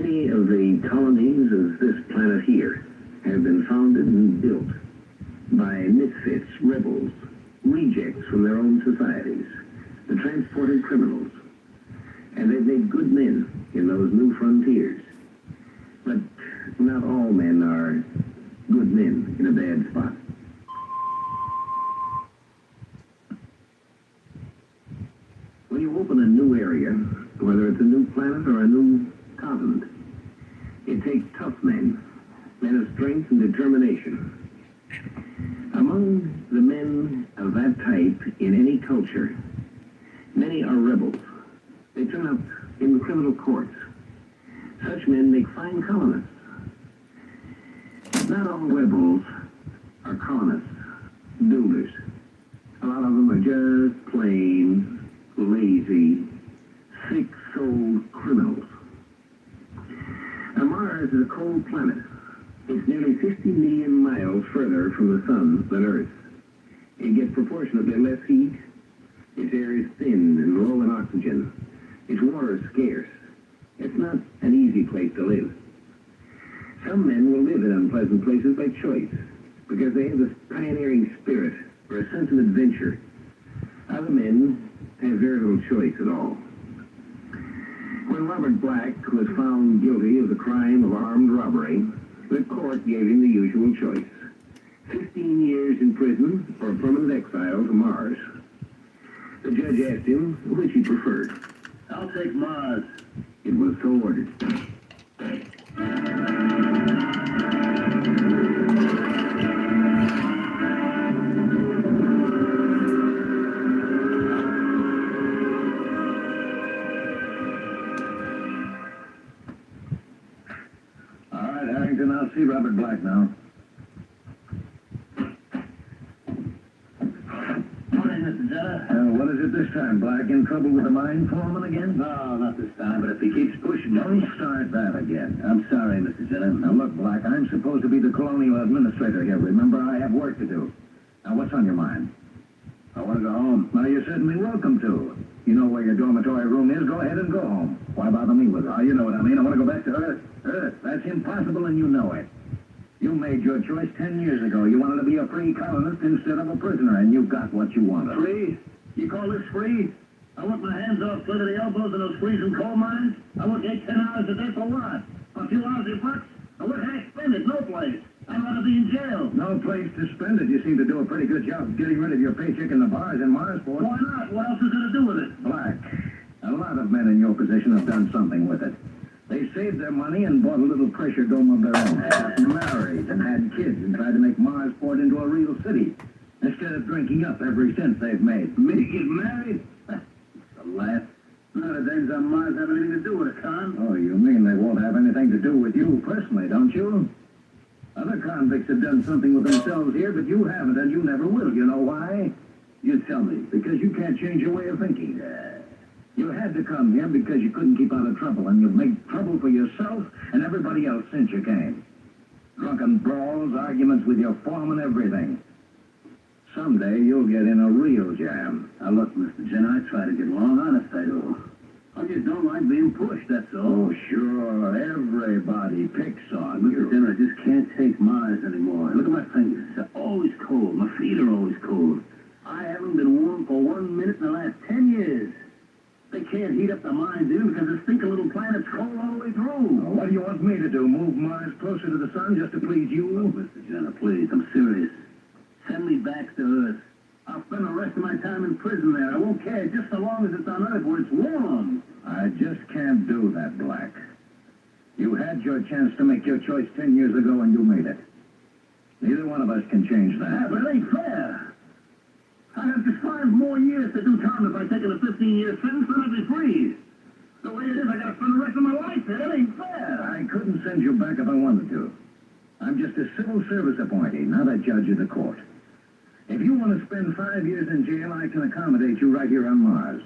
Many of the colonies of this planet here have been founded and built by misfits, rebels, rejects from their own societies, the transported criminals. And they've made good men in those new frontiers. But not all men are good men in a bad spot. When you open a new area, whether it's a new planet or a new continent, it takes tough men, men of strength and determination. Among the men of that type in any culture, many are rebels. They turn up in the criminal courts. Such men make fine colonists. Not all rebels are colonists, builders. A lot of them are just plain, lazy, sick-souled criminals. Now, Mars is a cold planet. It's nearly 50 million miles further from the sun than Earth. It gets proportionately less heat. Its air is thin and low in oxygen. Its water is scarce. It's not an easy place to live. Some men will live in unpleasant places by choice because they have this pioneering spirit or a sense of adventure. Other men have very little choice at all. When Robert Black was found guilty of the crime of armed robbery, the court gave him the usual choice: 15 years in prison or permanent exile to Mars. The judge asked him which he preferred. I'll take Mars. It was so ordered. All right, Harrington, I'll see Robert Black now. Morning, Mr. Jenner. What is it this time, Black? In trouble with the mine foreman again? No, not this time, but if he keeps pushing... Don't start that again. I'm sorry, Mr. Jenner. Now look, Black, I'm supposed to be the colonial administrator here. Remember, I have work to do. Now, what's on your mind? I want to go home. Well, you're certainly welcome to. You know where your dormitory room is. Go ahead and go home. Why bother me with it? Oh, you know what I mean. I want to go back to Earth. Earth, that's impossible, and you know it. You made your choice 10 years ago. You wanted to be a free colonist instead of a prisoner, and you got what you wanted. Free? You call this free? I work my hands off clear to the elbows in those freezing coal mines. I work 8, 10 hours a day for what? A few hours of bucks? I work half spend it, no place. I'd rather be in jail. No place to spend it. You seem to do a pretty good job getting rid of your paycheck in the bars in Marsport. Why not? What else is there to do with it? Black, a lot of men in your position have done something with it. They saved their money and bought a little pressure dome of their own. Got married and had kids and tried to make Marsport into a real city instead of drinking up every cent they've made. Me get married? It's a laugh. None of the dames on Mars have anything to do with it, Con. Oh, you mean they won't have anything to do with you personally, don't you? Other convicts have done something with themselves here, but you haven't, and you never will. You know why? You tell me. Because you can't change your way of thinking. You had to come here because you couldn't keep out of trouble, and you've made trouble for yourself and everybody else since you came. Drunken brawls, arguments with your foreman, everything. Someday you'll get in a real jam. Now look, Mr. Jenner, I try to get along, honest I do. I just don't like being pushed, that's all. Oh, sure. Everybody picks on Mr. you. Jenner, I just can't take Mars anymore. Look at my fingers. They're always cold. My feet are always cold. I haven't been warm for 1 minute in the last 10 years. They can't heat up the mines even because this stinking little planet's cold all the way through. Now, what do you want me to do? Move Mars closer to the sun just to please you? Look, Mr. Jenner, please, I'm serious. Send me back to Earth. I'll spend the rest of my time in prison there. I won't care just so long as it's on Earth where it's warm. I just can't do that, Black. You had your chance to make your choice 10 years ago, and you made it. Neither one of us can change Yeah, that. but it ain't fair. I have just 5 more years to do time if I take a 15-year sentence, then I'll be free. The way it is, I gotta spend the rest of my life there. It ain't fair. I couldn't send you back if I wanted to. I'm just a civil service appointee, not a judge of the court. If you want to spend 5 years in jail, I can accommodate you right here on Mars.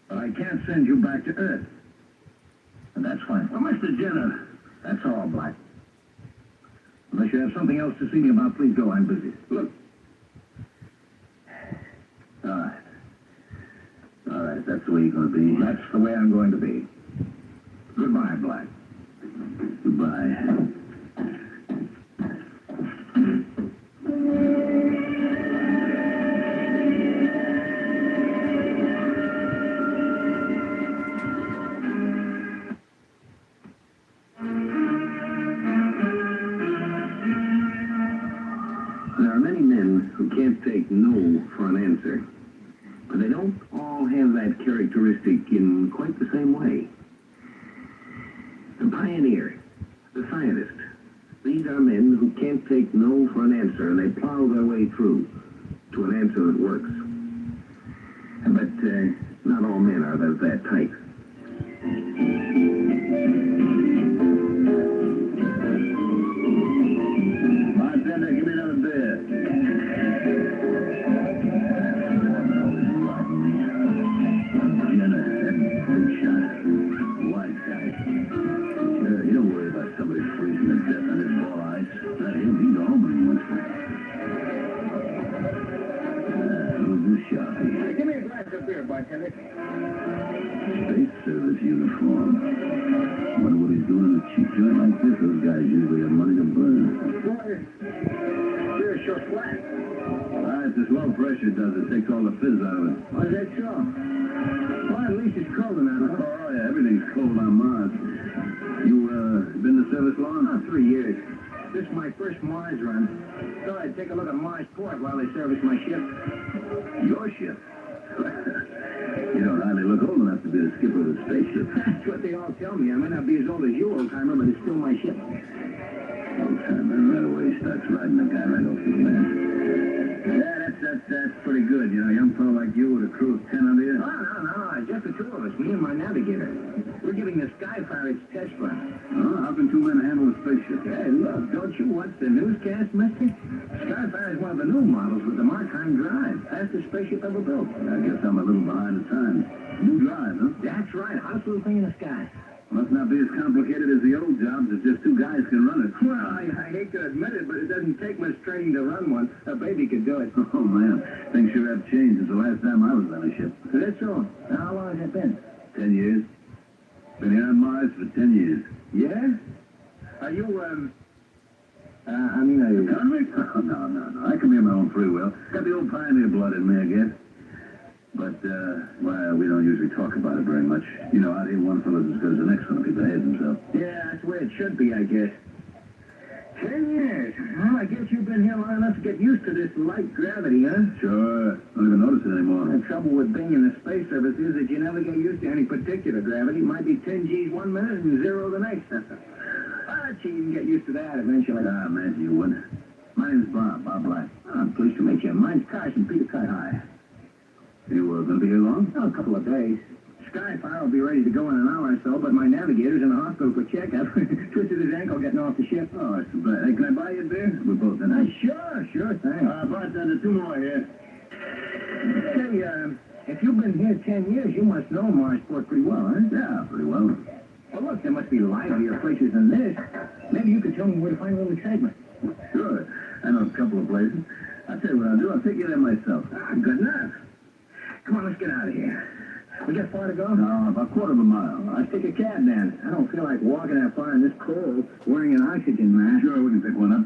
But I can't send you back to Earth. And that's fine. Well, Mr. Jenner. That's all, Black. Unless you have something else to see me about, please go. I'm busy. Look. All right, if that's the way you're going to be. That's the way I'm going to be. Goodbye, Black. Goodbye. There are many men who can't take no for an answer. But they don't all have that characteristic in quite the same way. The pioneer, the scientist, these are men who can't take no for an answer, and they plow their way through to an answer that works. But not all men are of that type. Bartender, give me another beer. You don't worry about somebody freezing to death on his ball ice. He'll be home in once. Who's this sharpie? Give me a glass of beer, bartender. Space Service uniform. Wonder what he's doing in a cheap joint like this. Those guys usually have money to burn. Boy, beer's sure flat. It's this low pressure does it. Takes all the fizz out of it. Why is that so? Well, at least it's cold enough. Oh, yeah, everything's cold on Mars. You, been in the service long? 3 years. This is my first Mars run. Thought I'd take a look at Mars port while they service my ship. Your ship? You don't hardly look old enough to be the skipper of a spaceship. That's what they all tell me. I may not be as old as you, old-timer, but it's still my ship. Old-timer, right away starts riding the guy right off the land. Yeah, that's pretty good. You know, a young fellow like you with a crew of 10 under you. No. Just the two of us, me and my navigator. We're giving the Skyfire its test run. Oh, how can two men handle a spaceship? Hey, look, don't you watch the newscast, mister? Skyfire is one of the new models with the Markheim drive. Fastest spaceship ever built. I guess I'm a little behind the times. New drive, huh? That's right. Hottest little thing in the sky. Must not be as complicated as the old jobs if just two guys can run it. Well, I hate to admit it, but it doesn't take much training to run one. A baby could do it. Oh, man. Things sure have changed since the last time I was on a ship. That's so. Now, how long has it been? 10 years. Been here on Mars for 10 years. Yeah? Are you, are you... Convict? Oh, no. I come here my own free will. Got the old pioneer blood in me, I guess. But, well, we don't usually talk about it very much. You know, out here, one fellow's as good as the next one if he behaves himself. Yeah, that's the way it should be, I guess. 10 years. Well, I guess you've been here long enough to get used to this light gravity, huh? Sure. Don't even notice it anymore. The trouble with being in the space service is that you never get used to any particular gravity. It might be 10 G's 1 minute and 0 the next. But you can get used to that eventually. Ah, man, you would. My name's Bob Black. I'm pleased to meet you. Mine's Carson, Peter Carson. Hi. You gonna be here long? Oh, a couple of days. Skyfire will be ready to go in an hour or so, but my navigator's in the hospital for checkup. Twisted his ankle getting off the ship. Oh, that's too bad. Hey, can I buy you a beer? We're both in it. Sure, thanks. Bartender, 2 more here. Say, if you've been here 10 years, you must know Marsport pretty well, huh? Yeah, pretty well. Well, look, there must be livelier places than this. Maybe you could tell me where to find a little excitement. Sure. I know a couple of places. I'll tell you what I'll do. I'll take you there myself. Good enough. Come on, let's get out of here. We got far to go? No, about a quarter of a mile. I'll take a cab then. I don't feel like walking that far in this cold, wearing an oxygen mask. Sure, we can pick one up.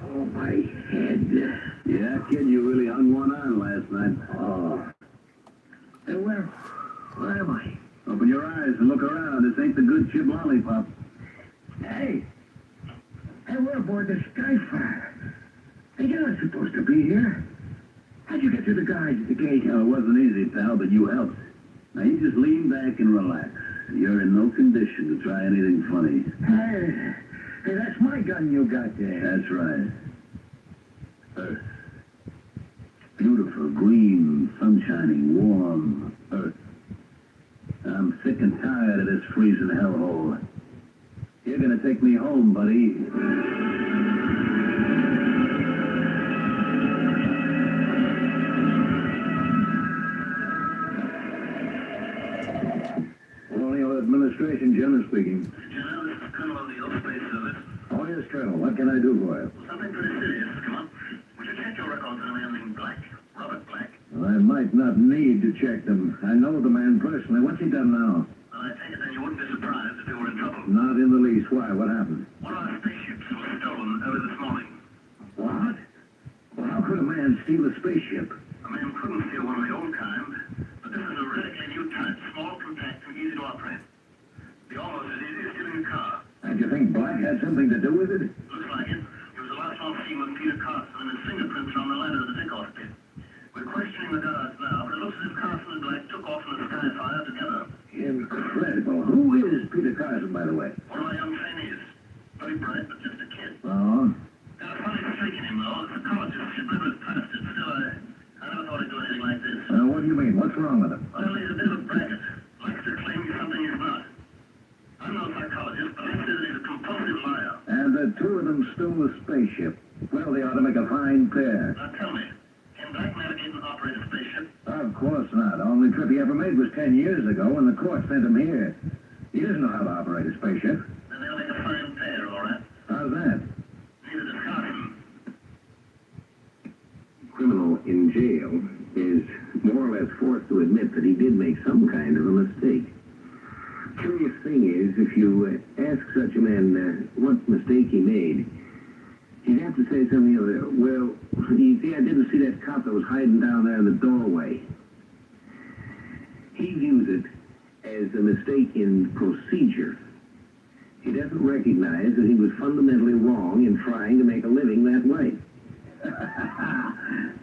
Oh, my head. Yeah, kid, you really hung one on last night. Oh. Hey, where am I? Open your eyes and look around. This ain't the good chip lollipop. Hey, we're aboard the Skyfire. Hey, you're not supposed to be here. How'd you get through the guards at the gate? It wasn't easy, pal, but you helped. Now, you just lean back and relax. You're in no condition to try anything funny. Hey, that's my gun you got there. That's right. Earth. Beautiful, green, sunshiny, warm Earth. I'm sick and tired of this freezing hellhole. You're gonna take me home, buddy. Colonial Administration, Jenner speaking. General, this is Colonel of the Old Space Service. Oh, yes, Colonel. What can I do for you? Something pretty serious has come up. Would you check your your records on a man named Black? Robert Black? Well, I might not need to check them. I know the man personally. What's he done now? Well, I take it then you wouldn't be surprised if you were in trouble. Not in the least. Why? What happened? One of our spaceships was stolen early this morning. What? Well, how could a man steal a spaceship? A man couldn't steal one of the old kind, but this is a radically new type, small, compact, and easy to operate. Be almost as easy as stealing a car. And you think Black had something to do with it? Looks like it. He was the last one seen with Peter Carson, and his fingerprints are on the ladder to the takeoff pit. We're questioning the guards now, but it looks as if Carson and Black took off in the Skyfire together. Incredible. Who is Peter Carson, by the way? One of my young trainees. Very bright, but just a kid. Oh? Got a funny streak in him, though. The psychologist should never have passed it. Still, I never thought he'd do anything like this. What do you mean? What's wrong with him? Well, he's a bit of a braggart. Likes to claim he's something he's not. I'm no psychologist, but I say that he's a compulsive liar. And the two of them stole the spaceship. Well, they ought to make a fine pair. Now tell me, can Black navigate and operate a spaceship? Of course not. The only trip he ever made was 10 years ago when the court sent him here. He doesn't know how to operate a spaceship. Then they'll make a fine pair, all right? How's that? Neither does Carson. Criminal in jail is more or less forced to admit that he did make some kind of a mistake. Curious thing is, if you ask such a man what mistake he made, he'd have to say something other. Well, you see, I didn't see that cop that was hiding down there in the doorway. He views it as a mistake in procedure. He doesn't recognize that he was fundamentally wrong in trying to make a living that way.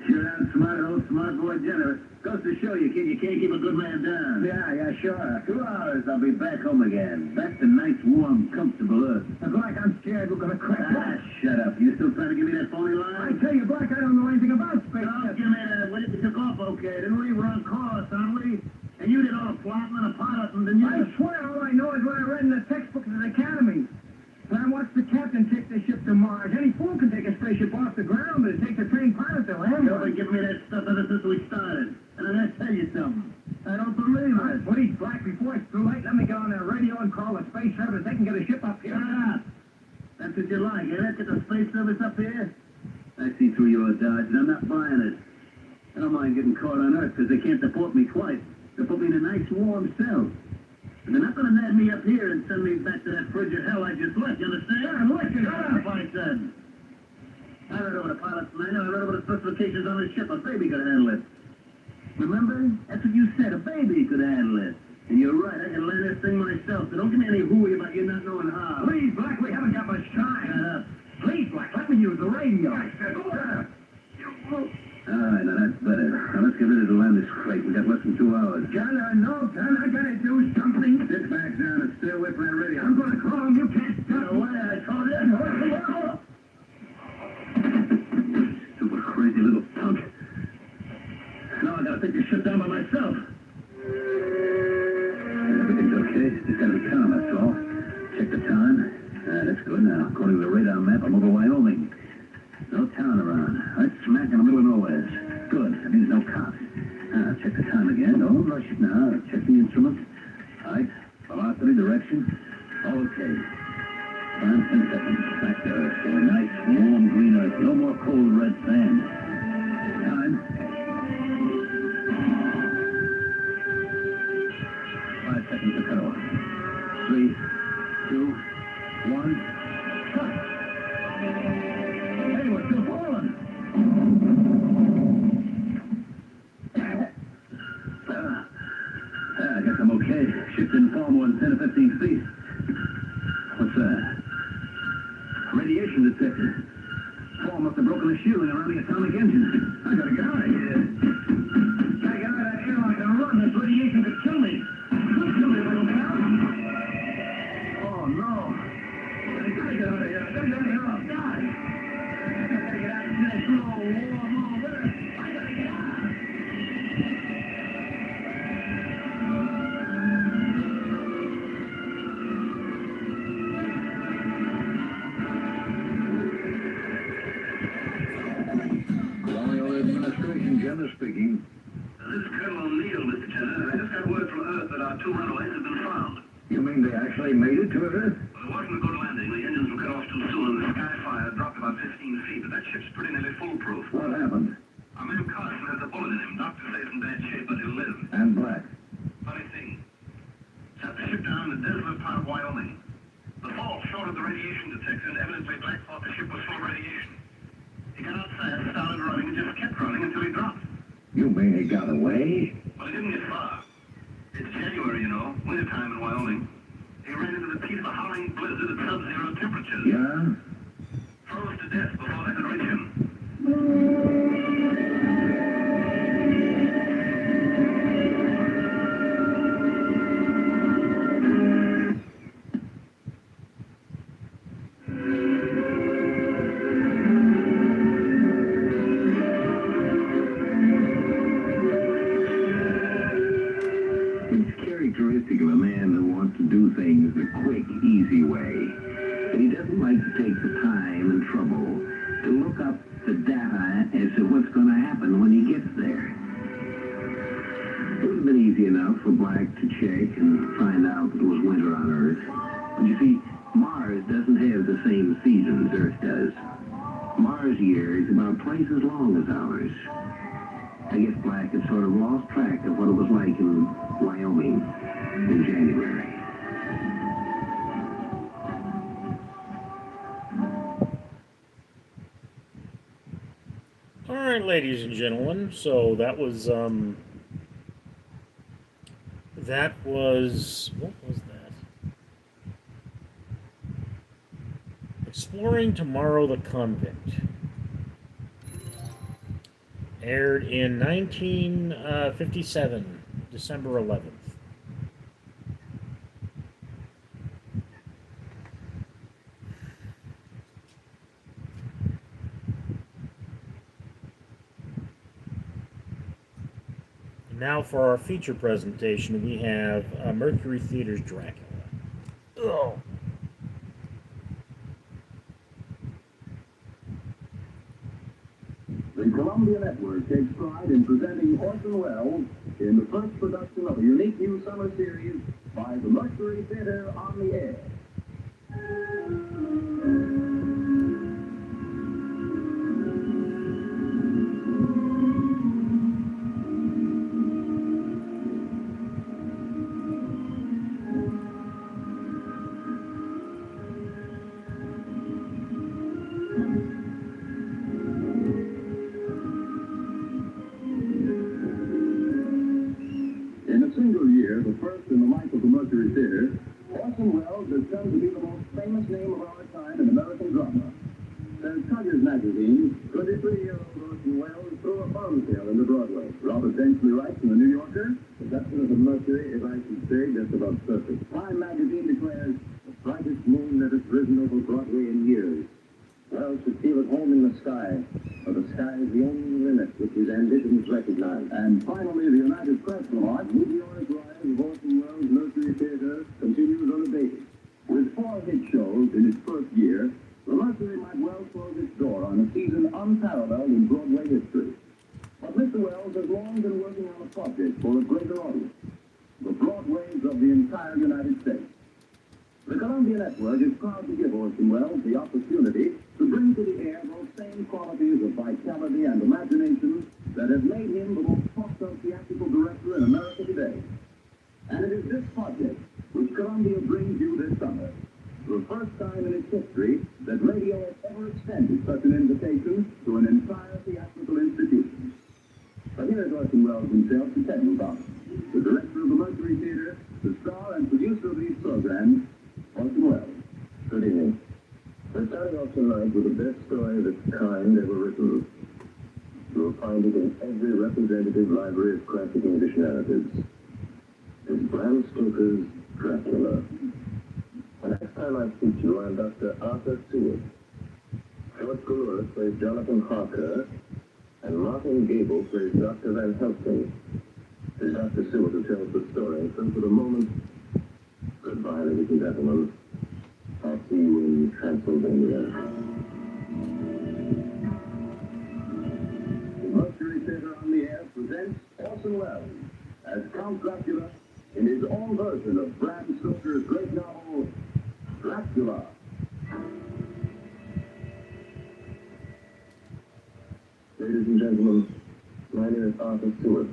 Sure outsmarted old smart boy generous. Goes to show you, kid, you can't keep a good man down. Yeah, sure. 2 hours, I'll be back home again. Back to nice, warm, comfortable Earth. Black, I'm scared we're gonna crash. Shut up. You still trying to give me that phony line? I tell you, Black, I don't know anything about space. Don't give me that. We took off okay, didn't we? We're on course, aren't we? And you did all the plotting and the piloting, didn't you? I swear all I know is what I read in the textbooks at the academy. I watched the captain take the ship to Mars. Any fool can take a spaceship off the ground, but it takes a trained pilot to land You've one. been giving me that stuff ever since we started. And I'm going to tell you something. I don't believe it. Please, Black, before it's too late, let me get on the radio and call the space service. They can get a ship up here. Shut up. That's what you like, eh? Get the space service up here? I see through your dodge, and I'm not buying it. I don't mind getting caught on Earth, because they can't deport me twice. They put me in a nice, warm cell. And they're not going to nab me up here and send me back to that frigid hell I just left, you understand? I'm listening. Shut up, I said. I read over the pilot's manual. I read over the specifications on the ship. A baby could handle it. Remember? That's what you said. A baby could handle it. And you're right. I can land this thing myself. So don't give me any hooey about you not knowing how. Please, Black, we haven't got much time. Shut up. Please, Black, let me use the radio. I said, All right, now that's better. Now let's get ready to land this crate. We got less than 2 hours. John, no, John, I gotta do something. Sit back down and stay away from that radio. I'm gonna call him. You can't stop Get away, I told you. Stupid, crazy little punk. Now I gotta take this shit down by myself. Everything's okay. Just gotta be calm, that's all. Check the time. That's good now. According to the radar map, I'm over Wyoming. No town around. Right smack in the middle of nowhere. Good. That means no cops. Check the time again. Don't rush it now. Check the instruments. Height, velocity, direction. All okay. Time 10 seconds. Back to Earth. So a nice, warm, green Earth. No more cold, red sand. Time. 5 seconds to cut off. 3, 2, 1. Cut! Hey, we're still falling. I guess I'm okay. Ship didn't fall more than 10 or 15 feet. What's that? Radiation detector. Fall must have broken the shielding around the atomic engine. I gotta get out of here. Gotta get out of that airlock and run. This radiation could kill me. Could kill me if I don't get out. Oh, no. I gotta get out of here. I gotta get out of here. I'll die. I gotta get out of this slow, warm Earth. I gotta get out. Jenner speaking. This is Colonel O'Neill, Mr. Jenner. I just got word from Earth that our 2 runaways have been found. You mean they actually made it to Earth? Well, it wasn't a good landing. The engines were cut off too soon, and the Skyfire dropped about 15 feet, but that ship's pretty nearly full foolproof. What happened? Our man Carson has a bullet in him. Doctors say he's in bad shape, but he'll live. And Black. Funny thing. Shot the ship down in the desolate part of Wyoming. The fault shorted the radiation detector, and evidently Black thought the ship was full of radiation. He got outside, started running, and just kept running until he dropped. You mean he got away? But he didn't get far. It's January, you know, wintertime in Wyoming. He ran into the teeth of a howling blizzard at sub-zero temperatures. Yeah? Froze to death before they could reach him. It's characteristic of a man who wants to do things the quick, easy way. But he doesn't like to take the time and trouble to look up the data as to what's going to happen when he gets there. It would have been easy enough for Black to check and find out that it was winter on Earth. But you see, Mars doesn't have the same seasons Earth does. Mars' year is about twice as long as ours. I guess Black had sort of lost track of what it was like in Wyoming in January. All right, ladies and gentlemen. So that was what was that? Exploring Tomorrow: The Convict. Aired in 1957, December 11th. Now for our feature presentation, we have Mercury Theater's Dracula. Ugh. The Columbia Network takes pride in presenting Orson Welles in the first production of a unique new summer series by the Mercury Theater on the Air. In a single year, the first in the life of the Mercury Theater, Orson Welles has come to be the most famous name of our time in American drama. Says Tuggers magazine, 23-year-old Orson Welles threw a bombshell into Broadway. Robert Benchley writes in the New Yorker, production of the Mercury is, I should say, just about perfect. Time magazine declares, the brightest moon that has risen over Broadway in years. Wells should feel at home in the sky, for the sky is the only limit which his ambitions recognize. And finally, the United Press remarks, meteoric rise of Orson Welles' Mercury Theater continues unabated. With 4 hit shows in its first year, the Mercury might well close its door on a season unparalleled in Broadway history. But Mr. Welles has long been working on a project for a greater audience, the Broadways of the entire United States. The Columbia Network is proud to give Orson Welles the opportunity to bring to the air those same qualities of vitality and imagination that have made him the most talked-of theatrical director in America today. And it is this project which Columbia brings you this summer. The first time in its history that radio has ever extended such an invitation to an entire theatrical institution. But here is Orson Welles himself to tell you about it. The director of the Mercury Theater, the star and producer of these programs, Orson Welles. Good evening. We're starting off tonight with the best story of its kind ever written. You'll find it in every representative library of classic English narratives. It's Bram Stoker's Dracula. The next time I speak to you, I'm Dr. Arthur Seward. George Goulois plays Jonathan Harker, and Martin Gable plays Dr. Van Helsing. It's Dr. Seward who tells the story, so for the moment, goodbye, ladies and gentlemen. I'll see you in Transylvania. The Mercury Theater on the Air presents Orson Welles as Count Dracula in his own version of Bram Stoker's great novel, Dracula. Ladies and gentlemen, my name is Arthur Stewart.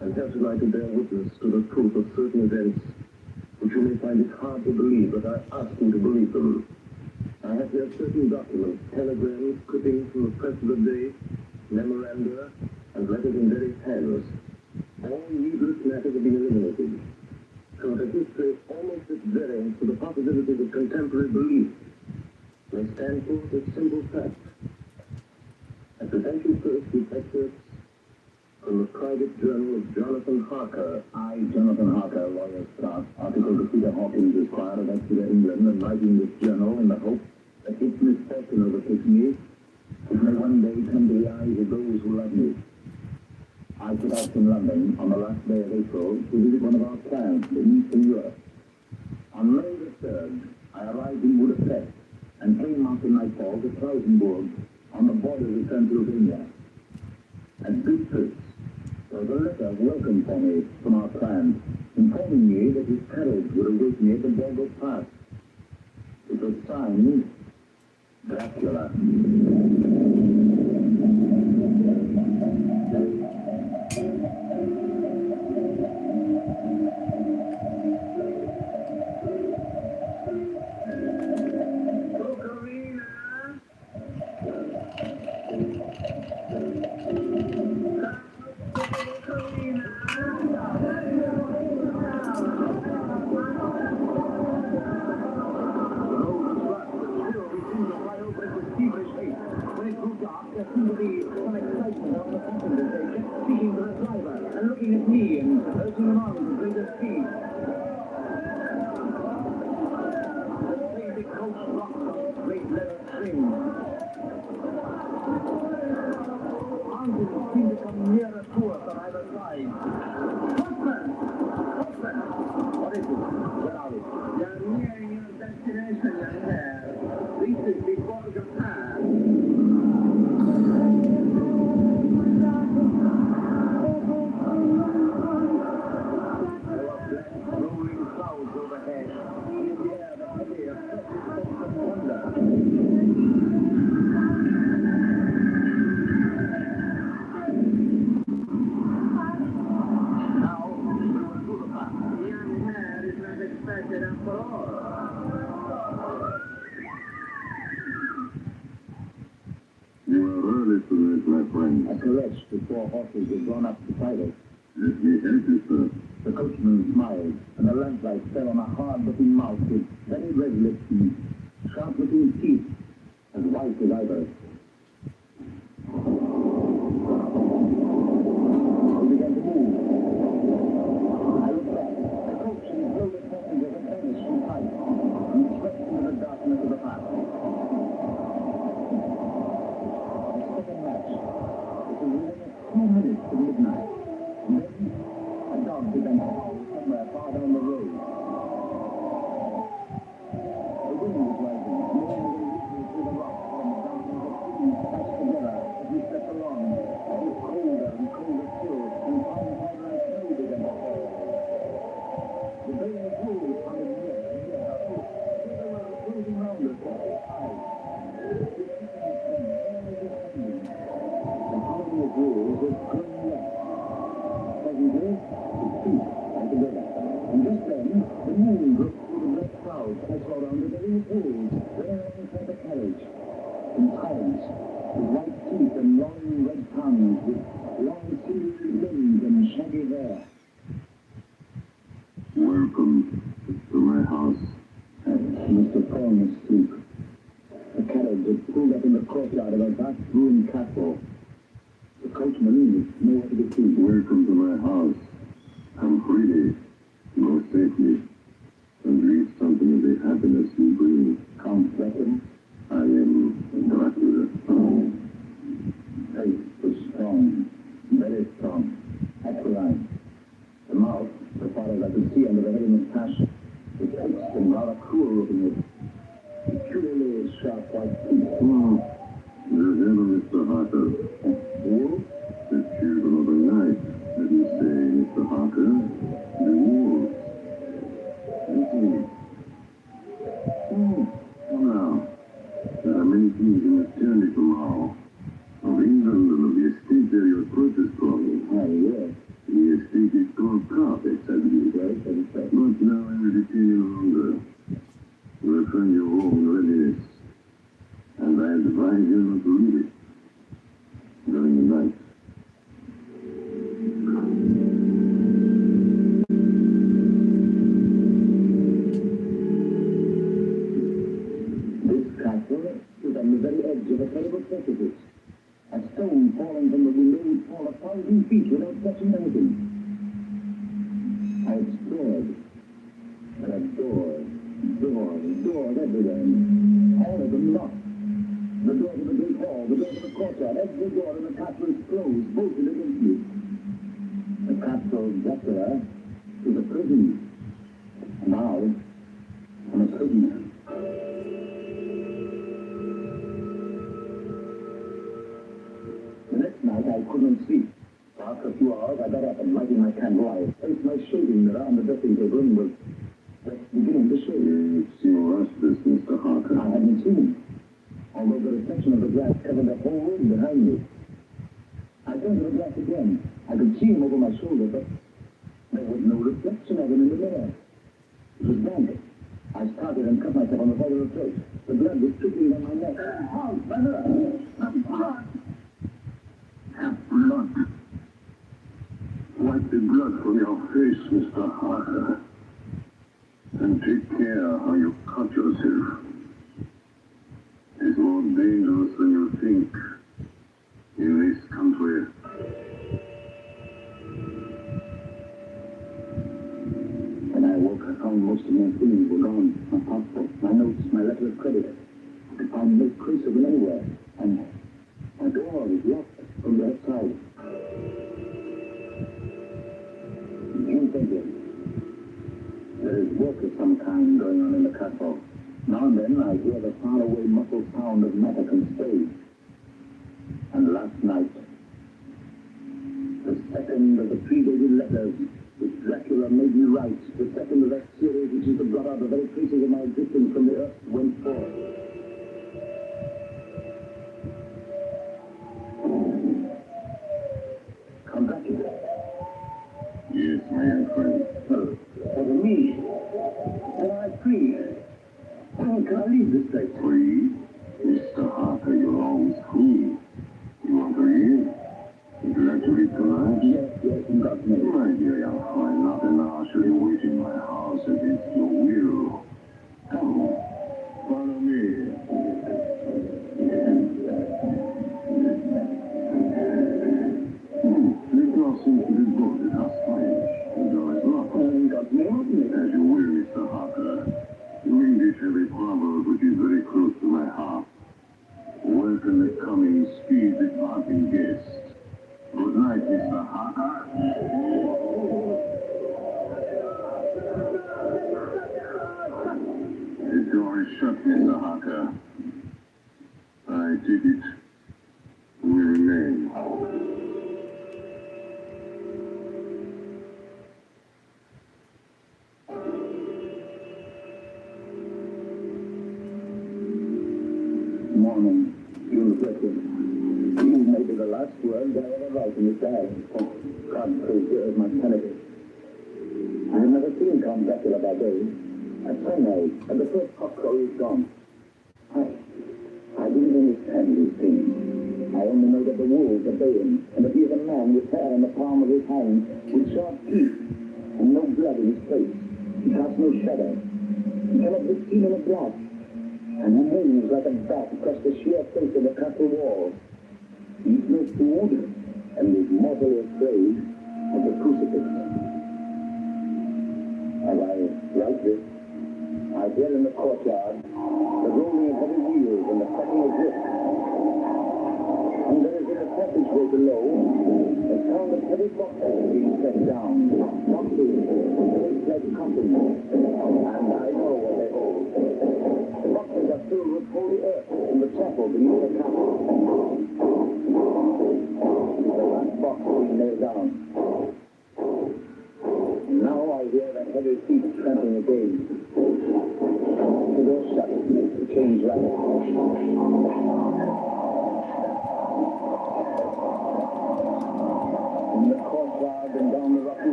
I'm here tonight to bear witness to the truth of certain events which you may find it hard to believe, but I ask you to believe them. I have here certain documents, telegrams, clippings from the press of the day, memoranda, and letters in various hands. All needless matters have been eliminated, so that history almost at variance to the possibilities of contemporary belief may stand forth as simple facts. I present you first with excerpts from the private journal of Jonathan Harker. I, Jonathan Harker, lawyer's clerk, article to Peter Hawkins, Esquire of Exeter, England, and writing this journal in the hope that its misfortune overtakes me, it may one day come to the eyes of those who love me. I set out from London on the last day of April to visit one of our clients in Eastern Europe. On May the 3rd, I arrived in Budapest and came after nightfall to Klausenburg on the borders of Transylvania. At Bistritz, there was a letter of welcome for me from our client, informing me that his carriage would await me at the Borgo Pass. It was signed Dracula. You are early to this, my friend. A carriage with 4 horses was drawn up beside us. Let me help you, sir. The coachman smiled, and the lamplight fell on a hard-looking mouth with very red lips and sharp-looking teeth, as white as ivory. We began to move. I looked back. The coach and his loaded passengers had vanished from sight and swept into the darkness of the path. The second match. It was within a few minutes of midnight. And then a dog began to howl somewhere far down the road. The wind was rising, blowing the whistles through the rocks, and the mountains of trees patched together as we stepped along. It was colder and colder still, and fine powder and snow began to fall. The baying wolves sounded near and near. They were closing round us with their eyes. The howling of wolves was growing less. Presently, it ceased altogether. And just then, the moon broke through the black clouds that saw around the very wolves rearing inside the carriage. In silence, with white teeth and long red tongues, with long silvery limbs and shaggy hair. Welcome to my house. Mr. Thorne is asleep. The carriage had pulled up in the courtyard of a vast ruined castle. The coachman was nowhere to be seen. Welcome to my house. I'm free. Go safely. And leave something of the happiness you bring. Count Dracula. I am Dracula. Face was strong, very strong, aquiline. The mouth, so far as I could see under the head of his patch, was fixed and rather cruel looking with peculiarly sharp white teeth. The hello, Mr. Harker. Wolf? The children of the night. Let me say, Mr. Harker, the wolves. Listen. Now, there are many things in eternity tomorrow. purchase for me. Oh, yeah. You think it's called carpet, I believe. Yes, and so. But now I will detain you longer. We'll find your home readiness. And I advise you not to leave it during the night. This castle is on the very edge of a terrible precipice. A stone falling from the window would fall 1,000 feet without touching anything. I explored. There are doors everywhere. All of them locked. The door to the great hall, the door to the courtyard, every door in the castle is closed, bolted against me. The castle Dracula is a prison. Now, I'm a prisoner. The next night I couldn't sleep. After a few hours I got up and lighting my candle, I placed my shaving mirror on the dressing table and was just beginning to shave. You've seen restless, Mr. Harker. I hadn't seen him, although the reflection of the glass covered the whole room behind me. I turned to the glass again. I could see him over my shoulder, but there was no reflection of him in the mirror. It was blank. I started and cut myself on the side of the throat. The blood was trickling down my neck. Oh, my mirror! Blood! Blood. Wipe the blood from your face, Mr. Harker. And take care how you cut yourself. It's more dangerous than you think in this country. When I woke, I found most of my things were gone. My passport, my notes, my letter of credit. I could find no trace of them anywhere. And my door was locked from the outside. June 20th. There is work of some kind going on in the castle. Now and then I hear the faraway muffled sound of mattock and spade. And last night, the second of the 3 dated letters which Dracula made me write, the second of that series which is to blot out the very traces of my existence from the earth, went forth. Come back here. Yes, my young friend. For me, am I free? When can I leave this place? Free? Mr. Harker, you're always free. You want to leave? Would you like to leave tonight? Yes, in God's name. My dear young friend, nothing now should you wait in my house against your will. Come, follow me. The door seems to be bolted. How strange. The door is locked. In God's name. As you will, Mr. Harker. You English have a proverb which is very close to my heart. Welcome the coming, speed the parting guest. Good night, Mr. Harker. The door is shut, Mr. Harker. I take it will remain. Morning, June 30th. These may be the last words I ever write in this diary. Oh, God praise you as my penalty. I have never seen Count Dracula by day. At sunrise, and the first cockcrow is gone. I didn't understand these things. I only know that the wolves are baying, and that he is a man with hair in the palm of his hand, with sharp teeth, and no blood in his face. He casts no shadow. He cannot be seen in a glass. And he moves like a bat across the sheer face of the castle wall. He eats no food, and is mortally afraid of the crucifix. As I write this, I hear in the courtyard the rolling of heavy wheels and the cracking of whips. And there is in the passageway below the sound of heavy boxes being set down. Boxes, great like coffins. And I know what they hold. The boxes are filled with holy earth in the chapel beneath the castle. The last box being nailed down. Now I hear the heavy feet tramping again. The door shut. The chains rattle.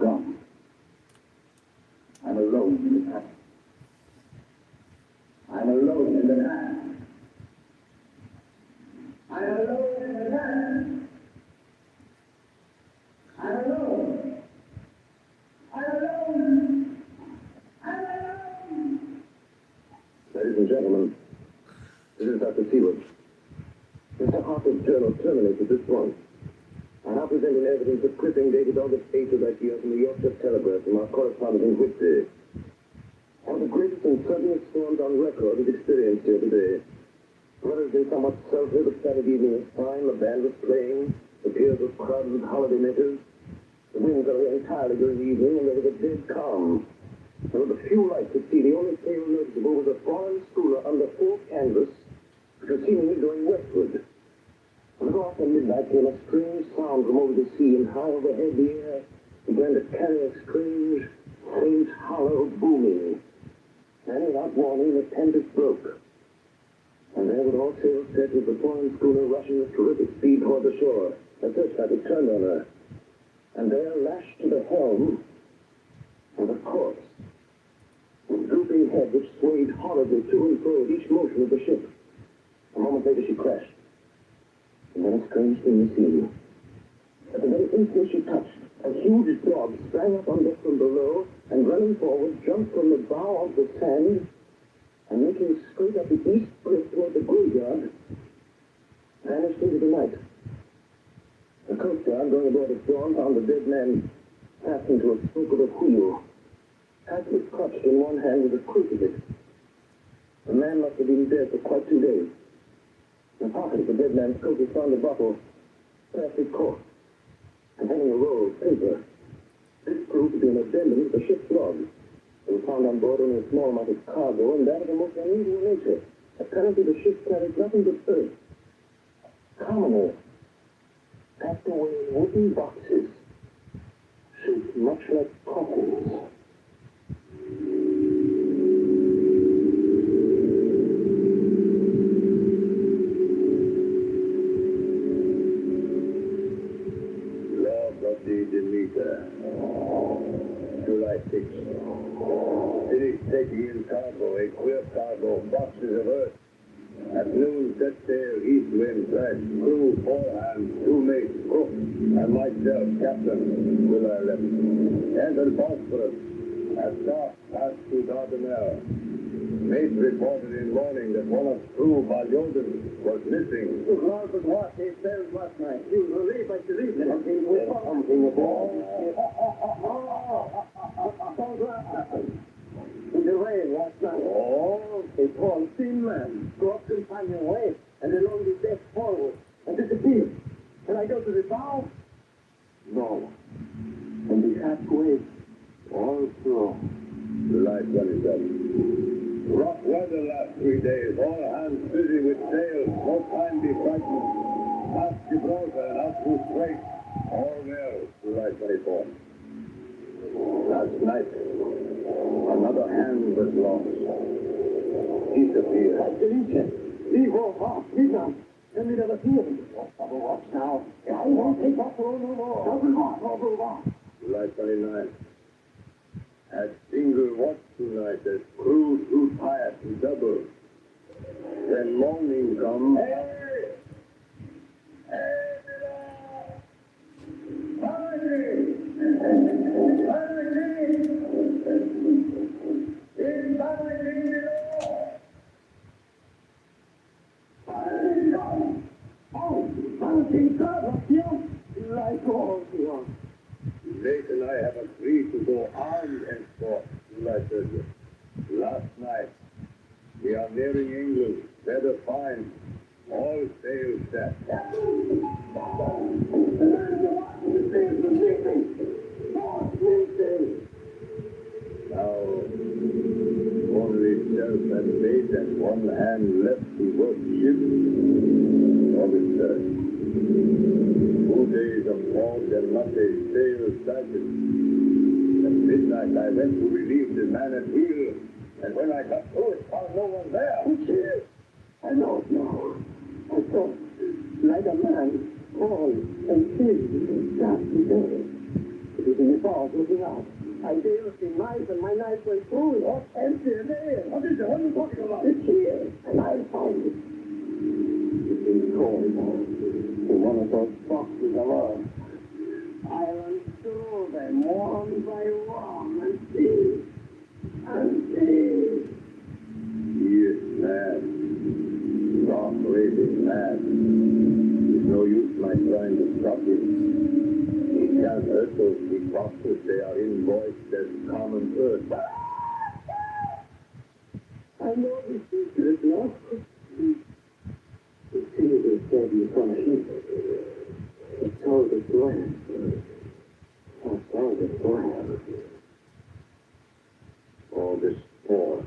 gone. I'm alone in the past. I'm alone in the past. I'm alone in the past. I'm alone. I'm alone. I'm alone. Ladies and gentlemen, this is Dr. Seward. Mr. Harper's journal terminates at this point. I now present an evidence of clipping dated August 8th of that year from the Yorkshire Telegraph from our correspondent in Whitby. One of the greatest and suddenest storms on record is experienced here today. Weather has been somewhat sultry, but Saturday evening was fine. The band was playing. The piers were crowded with holidaymakers. The wind got away entirely during the evening, and there was a dead calm. There were the few lights at sea. The only sail noticeable was a foreign schooner under full canvas, which was seemingly going westward. A little after midnight came a strange sound from over the sea, and high overhead the air began to carry a strange, faint, hollow booming. And without warning, the tempest broke. And there, with all sails set, was the foreign schooner rushing with terrific speed toward the shore. A search party turned on her. And there, lashed to the helm, was a corpse, with drooping head which swayed horribly to and fro at each motion of the ship. A moment later, she crashed. And then a strange thing was seen. At the very instant she touched, a huge dog sprang up on deck from below, and running forward, jumped from the bow of the sand, and making straight up the east cliff toward the graveyard, vanished into the night. The Coast Guard, going aboard at dawn, found the dead man fastened to a spoke of a wheel. Tightly clutched in one hand was a crucifix. The man must have been dead for quite 2 days. In the pocket of the dead man's coat was found a bottle, plastic cork, containing a roll of paper. This proved to be an addendum to the ship's log. It was found on board only a small amount of cargo, and that of the most unusual nature. Apparently the ship carried nothing but earth. Commoners, packed away in wooden boxes, shaped much like coffins. Demeter, July 6th. City's taking in cargo, a queer cargo, boxes of earth. At noon, set sail, east wind, fresh, crew, 4 hands, 2 mates, cook, and myself, captain, July 11th. Entered Bosphorus, at dark, passed through Dardanelles. Mate reported in morning that one of crew, Balyoden, was missing. The cloud was what? They sailed last night. You were relieved by the evening. Something aboard. In the rain last night. Oh, A tall, thin man dropped companion way and along the deck forward and disappeared. Can I go to the bow? no. And the halfway all through. July 27th. Rough weather last 3 days. All hands busy with sails. No time be frightened. Past Gibraltar and out through Strait. All well. July 24th. Last night, another hand was lost. Disappeared. Leave off, off, leave on. Tell me that appeared. Double watch now. I won't take off no more. Double watch. July 29th. Had single watch tonight as crew too tired to double. Then morning come. Hey! Nate and I have agreed to go armed henceforth, July 30th. Last night, we are nearing England. Weather fine. All sails set. Now, only self and mate and one hand left to work ship. August 3rd. 2 days of fog and not a sail sighted. At midnight I went to relieve the man at wheel, and when I got through it, found no one there. Who's here? I don't know. I thought, like a man, tall and thin and ghastly dead. It using the balls looking out. I gave it the knife, and my knife went through it. What? Empty there. What is it? What are you talking about? It's here, and I found it. It's been cold. In one of those boxes of earth. I run through them one by one and see. He is mad. Stark raving mad. There's no use my trying to stop him. He can't hurt those big boxes. They are invoiced as common earth. I know the secret now. The silver steady from him. It's all the plan. That's all the plan. All this for.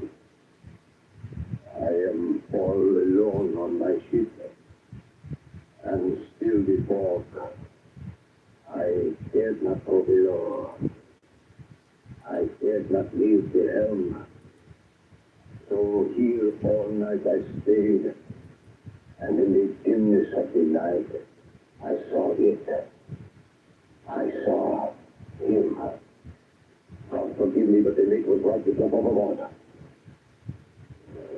I am all alone on my ship. And still the fog. I dared not go below. I dared not leave the helm. So here all night I stayed. And in the dimness of the night, I saw it. I saw him. God forgive me, but the mate was right to jump overboard.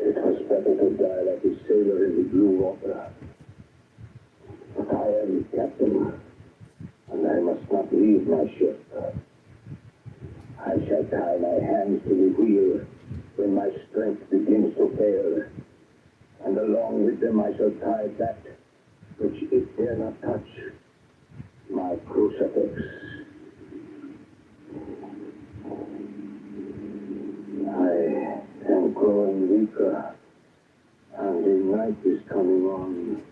It was better to die like a sailor in the blue water. But I am captain, and I must not leave my ship. I shall tie my hands to the wheel when my strength begins to fail. And along with them I shall tie that which it dare not touch, my crucifix. I am growing weaker, and the night is coming on.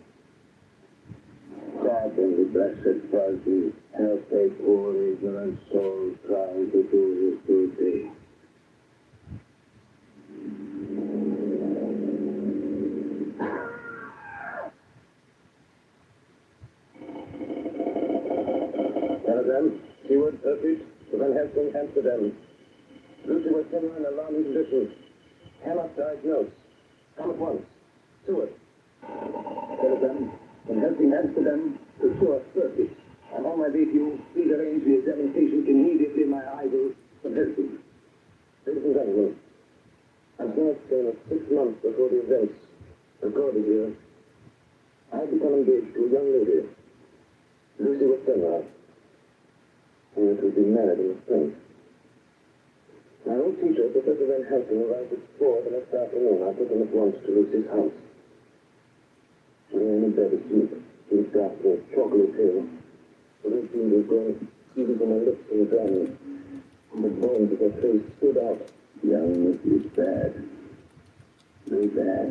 God in the blessed Virgin, help a poor ignorant soul trying to do his duty. Telegram, Steward, Turkish, to Van Helsing, Amsterdam. Lucy was in an alarming condition. Cannot diagnose. Come at once. Steward. Telegram, Van Helsing, Amsterdam, to Steward, Turkish. I'm on my way to you. Please arrange the examination immediately. My idol, Van Helsing. Ladies and gentlemen, I'm now saying 6 months before the events recorded here, I become engaged to a young lady, Lucy Westenra. We were to be married in the spring. My old teacher, Professor Van Helsing, arrived at 4 the next afternoon. I took him at once to Lucy's house. She lay in bed asleep. She was dark and chocolate pale. The red beam was growing even from her lips and gums. And the bones of her face stood out. Young Lucy is bad. Very bad.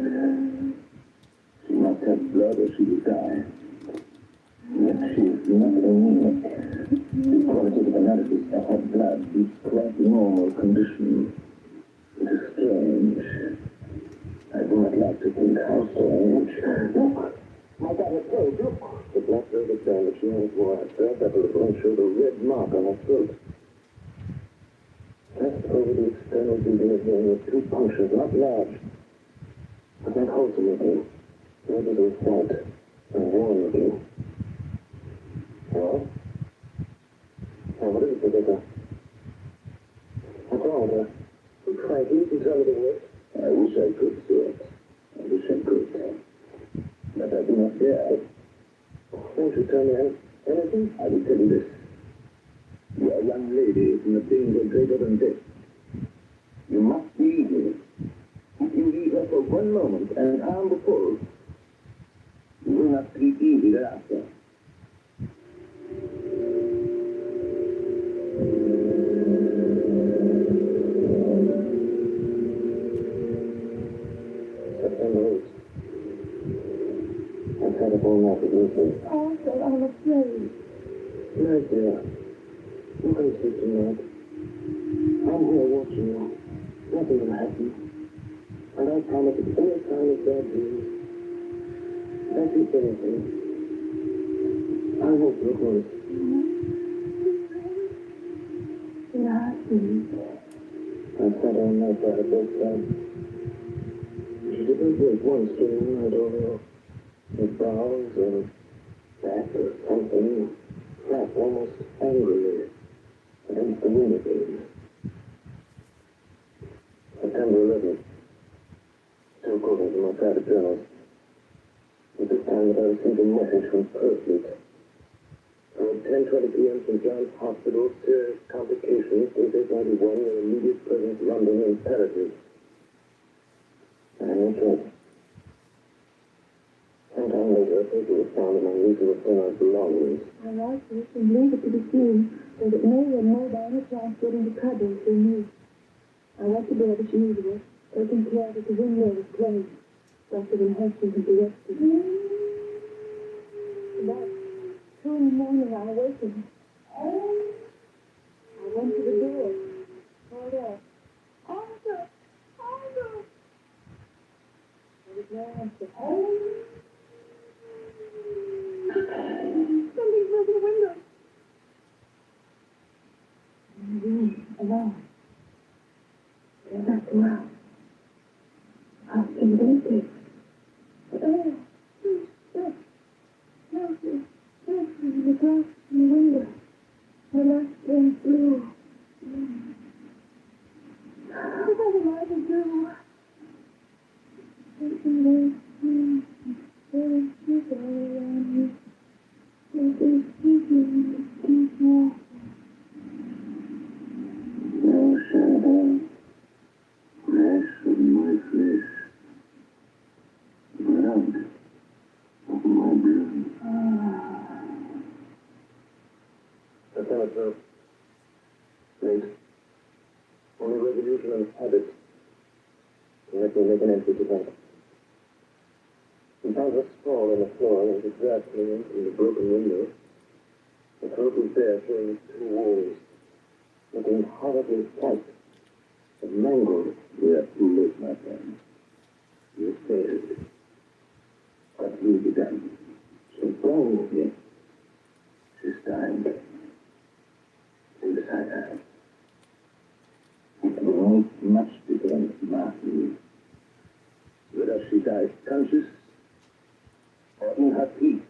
She must have blood or she will die. Yet she is not anemic. The qualitative analysis of her blood is quite normal condition. It is strange. I do not like to think how strange. Look! My God, her throat, look! The black velvet gown that she once wore had felt that little and showed a red mark on her throat. Just over the external building of the were 2 punctures, not large, but not wholesome looking. Maybe they were white and worn looking. Well? Oh, what is it, Professor? What's wrong with her? Frankie, you can tell me the worst. I wish I could, sir. I wish I could. But I do not dare. Won't you tell me anything? I will tell you this. You are a young lady in a danger greater than death. You must be easy. If you leave her for 1 moment and harm the full, you will not sleep easy thereafter. September 8th. I sat up all night with Lucy. Oh, sir, I'm afraid. My dear, you can sleep tonight. I'm here watching you. Nothing will happen. And I promise at any time of bad dreams, if I see anything, I won't look worse. I sat all night by her bedside. She didn't wake once during the night over her brows or back or something, flat almost angrily. the window games. September 11th. Still quoting from my private journals. At this time that I received a message from Perfleet. At 10:20 p.m. St. John's Hospital, serious complications, Tuesday 91, your immediate presence, London imperative. I am okay. Sometime later, a paper was found among Lisa Raffina's belongings. I write this and leave it to be seen, so that no one may by any chance get into trouble through me. I went to bed as usual, taking care that the window was closed. Dr. Van Helsing had directed. About 2 in the morning, I awakened. I went to the door, called out, "Arthur! Arthur!" There was no answer. Something broke the window. In the room, alone. There's not too loud. I'll see you later. The glass in the window. The light turns blue. What are the lights do? Something very small, very small around me. Something small. No shadow. Flesh of my flesh. Blood of my blood. September 12th. Late. Only resolution and habit. Let me make an entry to that. We found a sprawl on the floor and the grass came in from the broken window. The throat was bare, showing 2 walls. Looking horribly tight and mangled. We are too late, my friend. You failed. What will be done? She burned me. She's dying. Inside her. It will make much difference, Martin. Whether she dies conscious or in her sleep.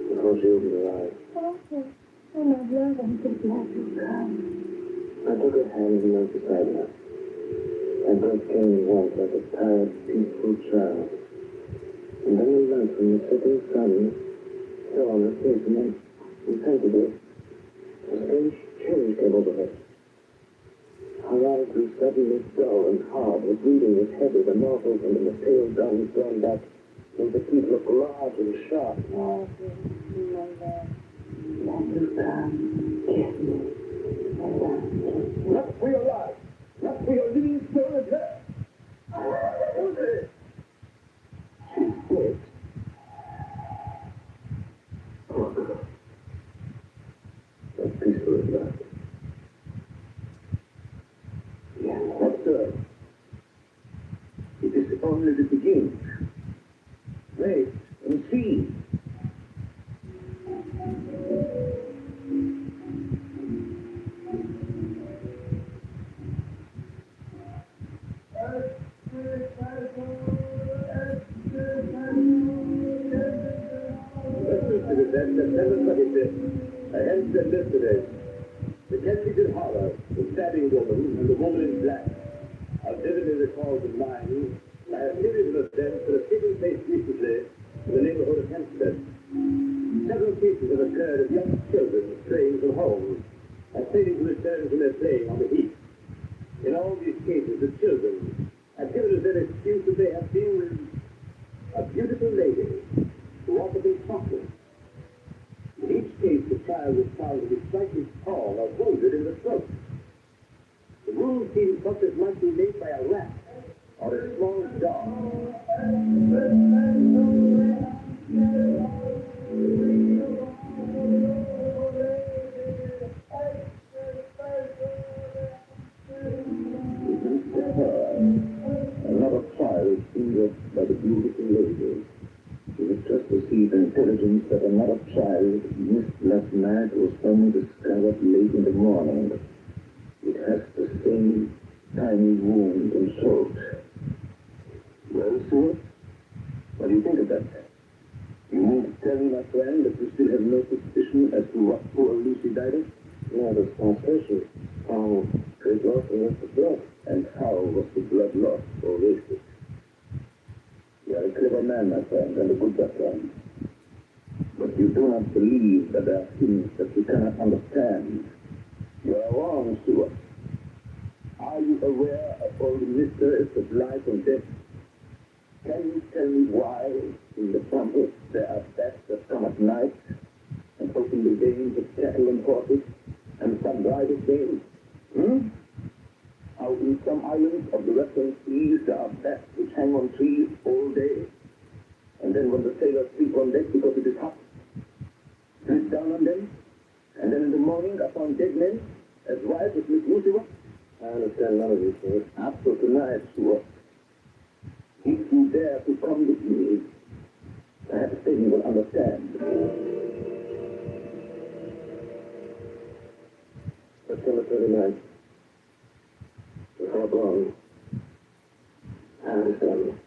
Before she opened her eyes. Arthur, oh my love, I'm so glad you come. I took her hand and knelt beside her. My breath came at once like a tired, peaceful child. And then the light from the setting sun fell on her face, and then, insensibly, a strange change came over her. Her eyes grew suddenly dull and hard, her breathing was heavy, the mouth opened, and the pale gums drawn back made the teeth look large and sharp. Arthur, my love. Let me come, kiss me, and not for your life, not for your living soul and her. Who's it? She's dead. Poor girl. But peaceful at last. Yes, that's so. It is only the beginning. Wait and see. September 25th, a Hempstead yesterday. The Kensington Horror, the stabbing woman, and the woman in black are vividly recalled in mind by a series of events that have taken place recently in the neighborhood of Hempstead. Several cases have occurred of young children straying from homes and failing to return from their playing on the heath. In all these cases, the children have given us their excuse that they have been with a beautiful lady who offered them chocolate. In each case, the child was found to be slightly torn or wounded in the throat. The wound seems such as might be made by a rat or a small dog. Another child injured by the beautiful lady. She had just received intelligence that another what child missed last night was only discovered late in the morning. It has the same tiny wound and throat. Well, sir, what do you think of that? You mean to tell me, my friend, that you still have no suspicion as to what poor Lucy died of? No, that's my question. How great loss was the blood? And how was the blood lost or wasted? You are a clever man, my friend, and a good one. But you do not believe that there are things that you cannot understand. You are wrong, Stuart. Are you aware of all the mysteries of life and death? Can you tell me why in the trumpet there are bats that come at night and open the veins of cattle and horses and sunrise of veins? How in some islands of the western seas there are bats which hang on trees all day, and then when the sailors sleep on deck because it is hot, sit down on them, and then in the morning are found dead men as white as Miss Lucy was? I understand none of these things. Up to tonight, Stuart. If you dare to come with me, perhaps then you will understand. September 29th. Before dawn. I understand.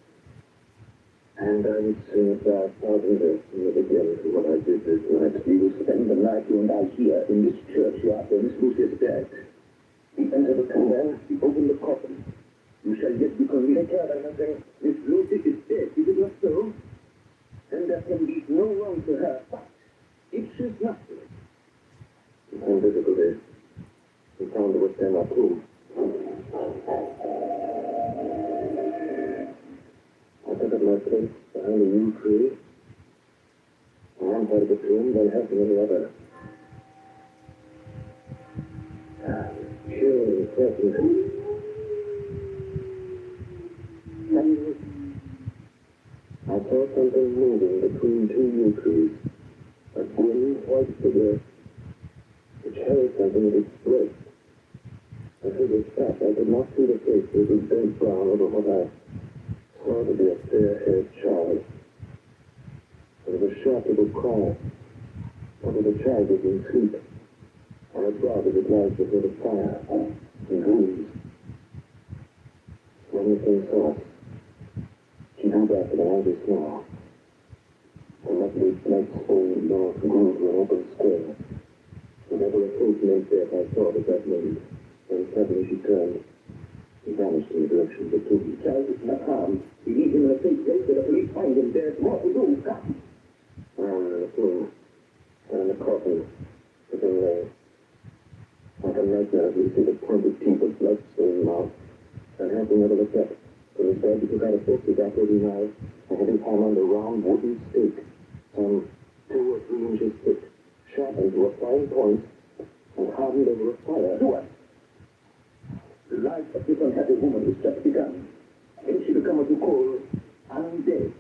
And I would say about 1,000 verses again to what I did this night. We will spend the night, you and I, here in this churchyard where Miss Lucy is dead. We enter the convent, we open the coffin. You shall yet be convinced that nothing. Miss Lucy is dead, is it not so? Then there can be no wrong to her. But if she's not, it's some difficulty. We found the West End tomb. I took up my place behind a yew tree. On one side of the tomb, then helping on the other. Sure, certainly. I saw something moving between two yew trees. A grim white figure which held something in its breast. The figure sat. I could not see the face. It was bent brown over what I saw to be a fair-haired child. There was a sharp little cry. What if the child was in sleep? I had brought it at last before the fire. In dreams. When the thing saw us, she drew back with an angry snarl. The lovely blank's old north grew to an open square. Whenever a face lay there, I saw it at that moment. Then suddenly she turned. She vanished in the direction of the tomb. The child is not harmed. We leave him in a safe place where the police find him. There's more to do. Come. Around in the tomb. And in the coffin. Sitting there. Like a nightmare, we see the pointed teeth of blood-stained mouth. And Hampton never looked up. When he said he took out a 50-grappling knife and had his hand on the round wooden stake, some 2 or 3 inches thick, sharpened to a fine point, and hardened over a fire. Do it! The life of this unhappy woman is just begun. When she becomes what you call undead,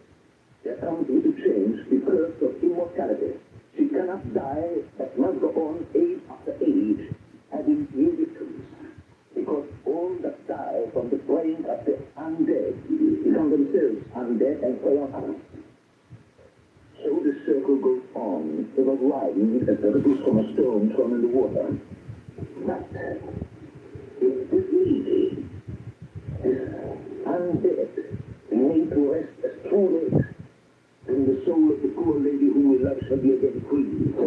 there comes with the change the curse of immortality. She cannot die, but must go on age after age, having new victims. Because all that die from the brain of the undead become themselves undead and prey on others. So the circle goes on, ever widening as the ripples from a stone thrown in the water. But if this lady, this undead, made to rest as true late, then the soul of the poor lady whom we love shall be again free. So,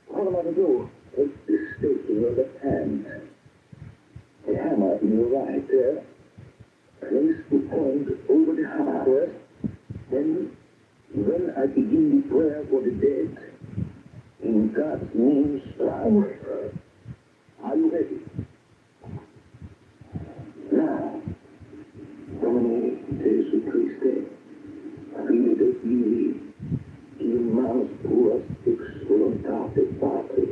what am I to do? Take this stake in your left hand. The hammer in your right there. Place the point over the hammer first. Then, when I begin the prayer for the dead, in God's name, strike. Are you ready? Now, Domine Jesu Christe, fide Filii, in manus tuas ex voluntate Patri.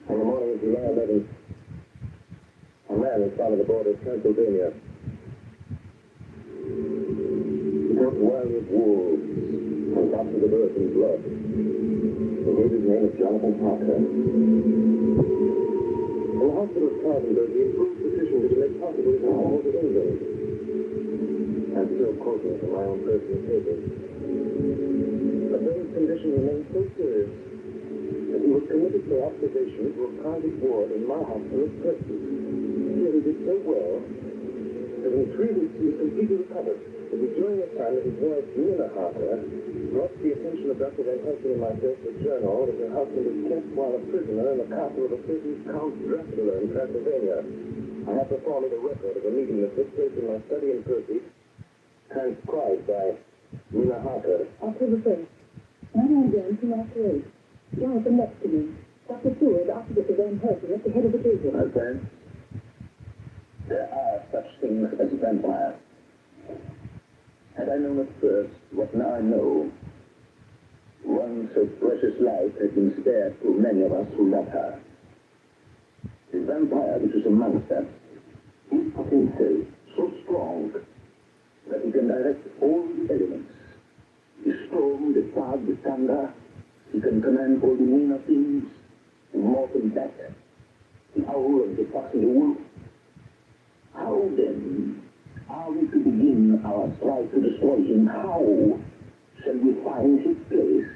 On the morning of July 11th, a man was found at the border of Pennsylvania. He got wild with wolves and lots of the earth in blood. He gave his name as Jonathan Parker. In the hospital of Carpenter, he improved physician to make possible his home in England. quoting from my own personal papers. But Bain's condition remained so serious that he was committed for observation to a private ward in my hospital at Preston. Here he did so well that in 3 weeks he was completely recovered. It was during this time that his wife, Nina Harper, brought to the attention of Dr. Van Helsing and myself a journal that her husband was kept while a prisoner in the castle of a certain Count Dracula in Transylvania. I have before me the record of a meeting that took place in my study in Percy, transcribed by Nina Harper. October 1st. 9 a.m. to after 8. Jonathan next to me. Dr. Seward opposite the Van Helsing at the head of the table. My friend, there are such things as vampires. Had I known at first what now I know, one so precious life had been spared to many of us who love her. The vampire which is amongst us is of himself so strong that he can direct all the elements. The storm, the fog, the thunder. He can command all the meaner things, the mortal bat, the owl and the fox and the wolf. How then are we to begin our strive to destroy him? How shall we find his place?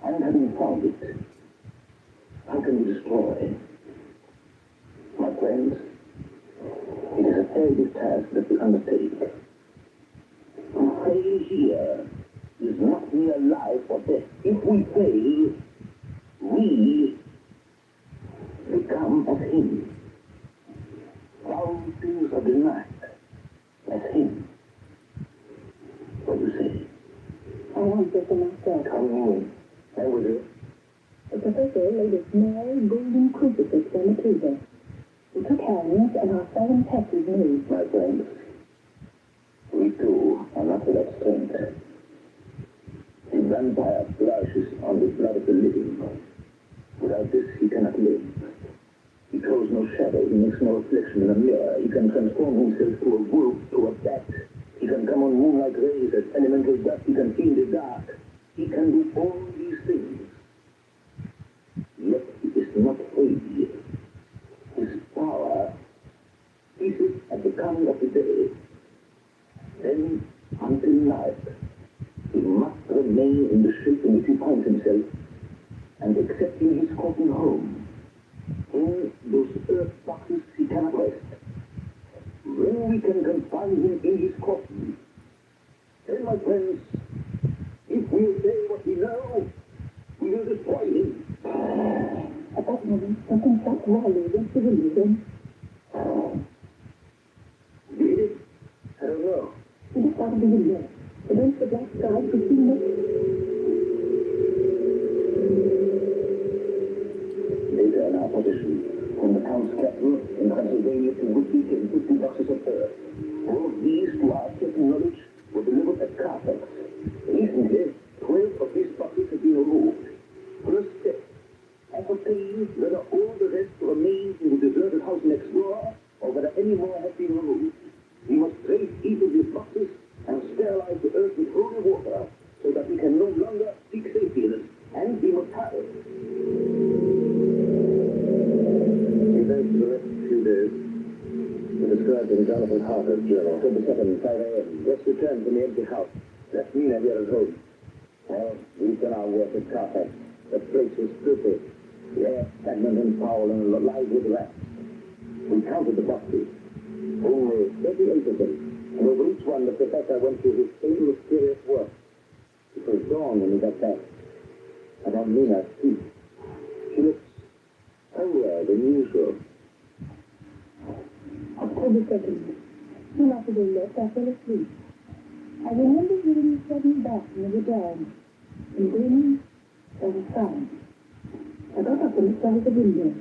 And having found it, how can we destroy? My friends, it is a terrible task that we undertake. To fail here is not mere life or death. If we fail, we become as him. Foul things of the night, as him. What do you say? I answer for myself. Come in. I will do. The professor laid a small golden crucifix on the table. We took hands and our solemn pact was made. My friends, we too are not without strength. The vampire flourishes on the blood of the living. Without this, he cannot live. He throws no shadow, he makes no reflection in a mirror. He can transform himself to a wolf, to a bat. He can come on moonlight rays as elemental dust. He can see in the dark. He can do all these things. Yet he is not free. His power ceases at the coming of the day. Then, until night, he must remain in the shape in which he finds himself, and except in his coffin home, in those earth boxes he cannot rest. When we can confine him in his coffin, then, my friends, if we obey what we know, we will destroy him. At that moment, something shot wildly against the window then. Did it? I don't know. We just out of the window. Against the black sky, we see nothing. Later in our position, from the Count's capital in Transylvania to Whitby came 50 boxes of earth. All of these, to our certain knowledge, were delivered at Carfax. Recently, 12 of these boxes have been removed. First step, ascertain whether all the rest remain in the deserted house next door, or whether any more have been removed. We must trace each of these boxes and sterilize the earth with holy water, so that we can no longer seek safety in it, and we must have it. Events for the next few days were described in Jonathan Harper's journal. 22nd, 5 a.m. Just returned from the empty house. Left Nina here at home. Well, we've done our work at Carfax. The place was filthy. The air stagnant and foul and alive with rats. We counted the boxes. Only 38 of them. And over each one, the professor went through his same mysterious work. It was dawn when we got back. And on Nina's feet. She looks paler than usual. October 2nd. Soon after they left, I fell asleep. I remember hearing a sudden bashing of the down. And then there was sound. I got up and looked out of the window.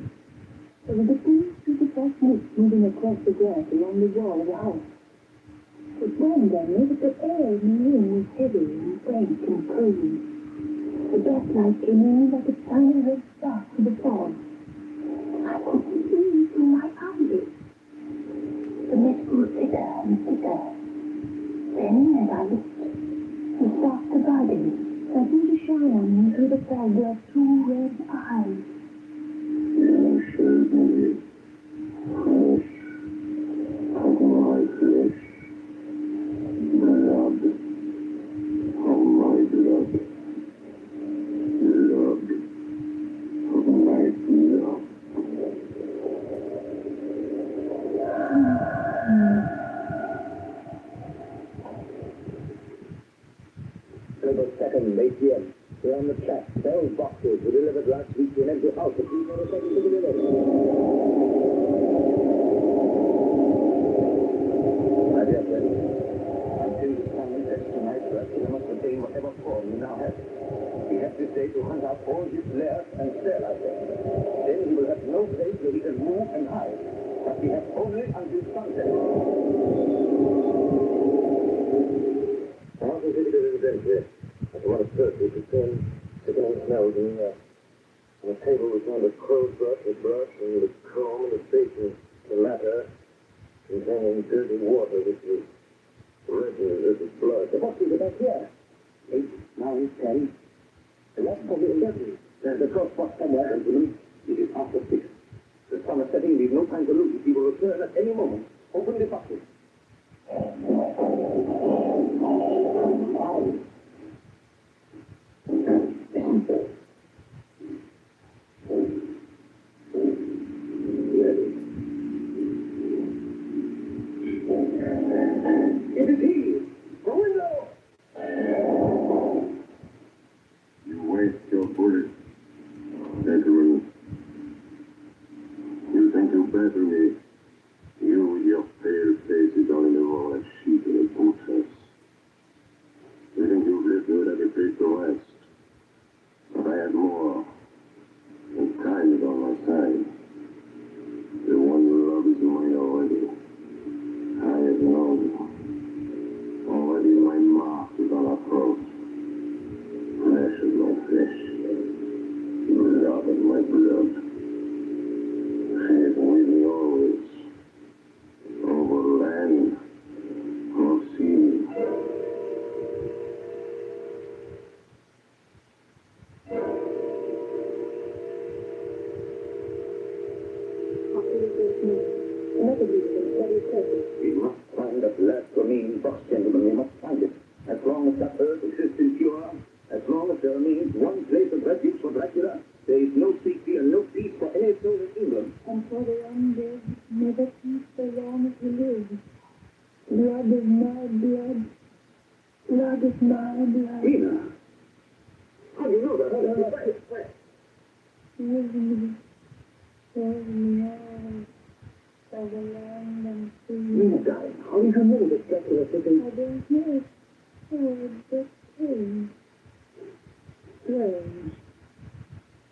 There was a thin streak of white mist moving across the grass along the wall of the house. It dawned on me that the air in the room was heavy and dank and cold. The gaslight came in like a tiny red spark through the fog. I couldn't see through my eyelids. The mist grew thicker and thicker. Then, as I looked, the stars divided and seemed to shine on me through the fog were two red eyes. You showed me flesh of my flesh, 10 p.m. We're on the track. Those boxes were delivered last week to an empty house. The police never said anything to deliver. My dear friend, until the Simon test tonight, Dracula must obtain whatever form we now have. We have this day to hunt out all his lairs and sterilize them. Then he will have no place where he can move and hide. But we have only until sunset. I want to visit his adventure. At one of Mercury to turn sickening smells in the air. On the table we found a crow's brush, a brush, and the comb, and the basin. The latter containing dirty water, which was red as if it's blood. The boxes are back here. 8, 9, 10. The last of the 11. There's a cross box somewhere, gentlemen. It is after 6. The sun is setting. We've no time to lose. He will return at any moment. Open the boxes. It is he! The window! You waste your bullets, gentlemen. You think you better me? You with your pale faces all in the wall like sheep in a boot house. You think you've lived without a place to rest. But I had more. And time is on my side. The one you love is mine already. I have known. Already my mark is on her throat. Flesh of my flesh. Blood of my blood. She is with me always. Over land or sea. We must find that last remaining box, gentlemen. We must find it. As long as that earth exists in pure, as long as there remains one place of refuge for Dracula, there is no safety and no peace for any soul in England. And for the undead, never peace so long as we live. Blood is my blood. Blood is my blood. Tina! How do you know that? Give me all of the land and sea. Nina died. How do you know that Dracula sitting? I don't know. Oh, just strange. Strange.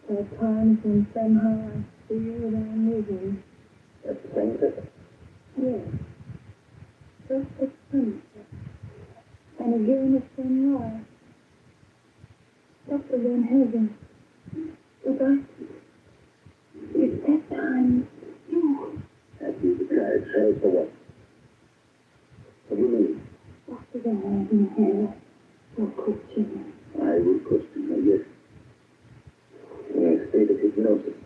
There are times when somehow I feel that I'm living. That's the same thing. Yes. Just at sunset. And again at sunrise. Just again heaven. But it's that time, you. That is the guy. Says for what? What do you mean? After the heaven hell, you'll question I will question her, yes. In a state of hypnosis.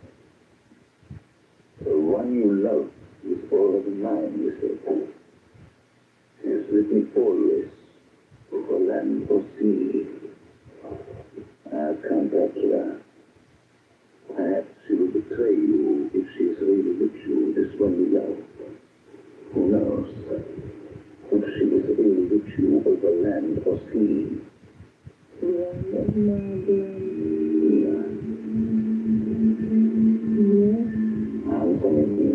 The one you love is already mine, you say. She is with me always, over land or sea. Ah, Count Dracula. Perhaps she will betray you if she is really with you, this one you love. Who knows? If she is really with you over land or sea. blood of my blood. Yes, Answer me,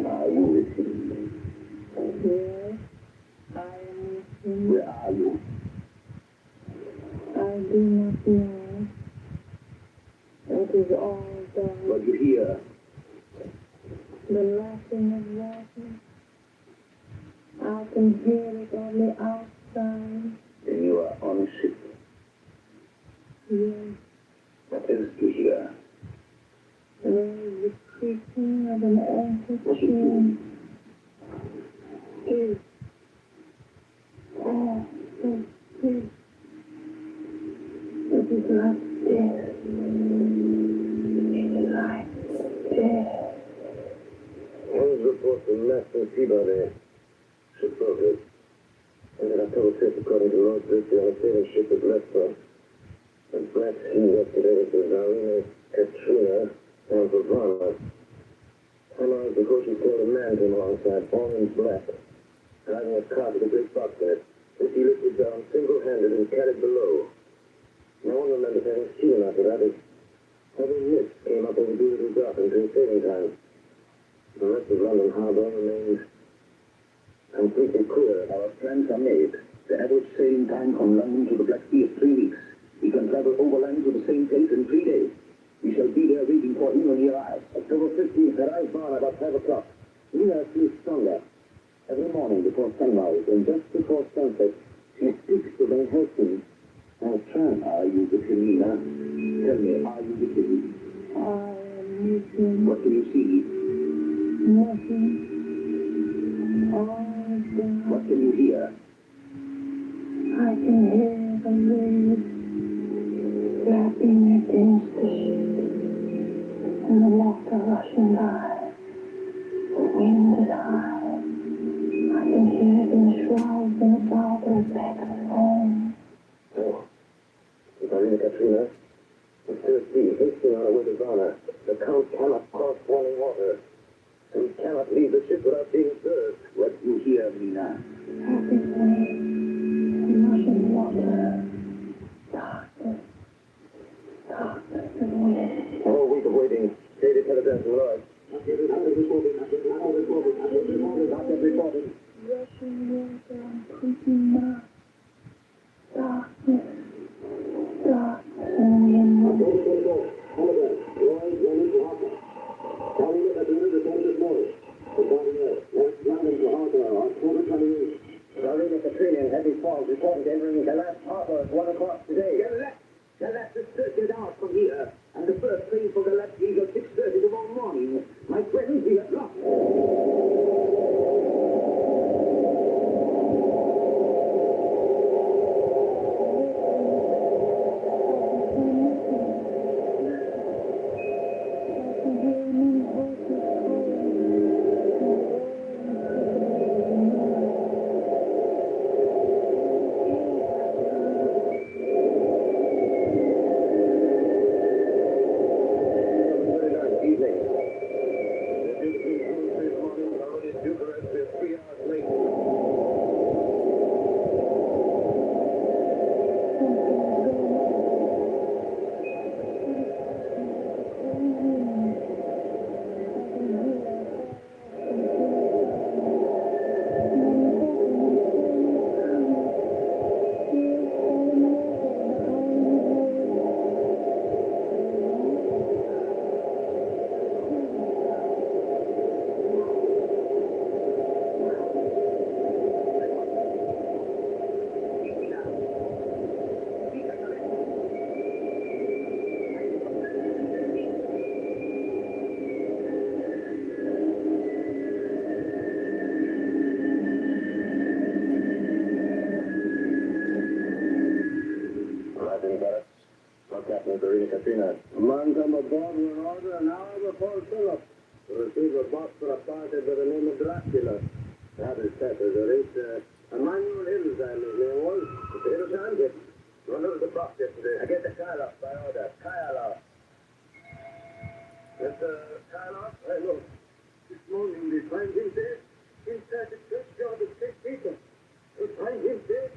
are you with him? yes, I am with him. Where are you? I do not know. It is all done. What you hear? The laughing of water. I can hear it on the outside. Then you are on a ship. Yes, What else do you hear? there is the creaking of an anchor chain. Still. Oh, so still. It is like death. It is like death. News report from Master Peabody. Ship broken. And then October 5th, according to Lord Drifty, on a sailing ship at Leicester. The Black Sea yesterday was Zarina Katrina and Bavana. 10 hours before she sailed, a man came alongside, all in black, driving a car with a great box in it. which he lifted down single-handed and carried below. No one remembers having seen him after that. Heavy mist came up over Doolittle Dock until sailing time. The rest of London Harbour remained completely clear. Our plans are made. The average sailing time from London to the Black Sea is 3 weeks. We can travel overland to the same place in 3 days. We shall be there waiting for him when he arrives. October 15th, arrived barn about 5 o'clock. Nina flew stronger. Every morning before sunrise and just before sunset, she speaks to Van Helsing. I'll try. Are you with him, Nina? Tell me, are you with him? I am missing What can you see? nothing. All is gone. What can you hear? I can hear the waves lapping against the ship, and the water rushing by. The wind is high. I can hear it in the shrouds and the barbers back at home. So, if I'm in Katrina, I'm still at sea, hasting on our way to Varna. The Count cannot cross boiling water, so he cannot leave the ship without being observed. What do you hear, Nina? Happy waves, rushing water, darkness, darkness and wind. A whole week of waiting. Daily telegrams from Lloyd. Rushing water and creeping mud, darkness, darkness and wind. Darlene Katrina in Heavy Falls reported entering the last harbor at 1 o'clock today. The left is 30 hours from here, and the first train for the left leaves at 6:30 tomorrow morning. My friends, we have lost. Katrina. Man come aboard with an order an hour before Philip to receive a box for a party by the name of Dracula. That is settled. There is Emmanuel Hillsdale, his name was. It's a little handy. Run out of the box yesterday. I get the Kyle off by order. Kyle off. Mr. Kyle off? Hey, look. This morning we find him dead. Inside the churchyard of St. Peter. We find him dead.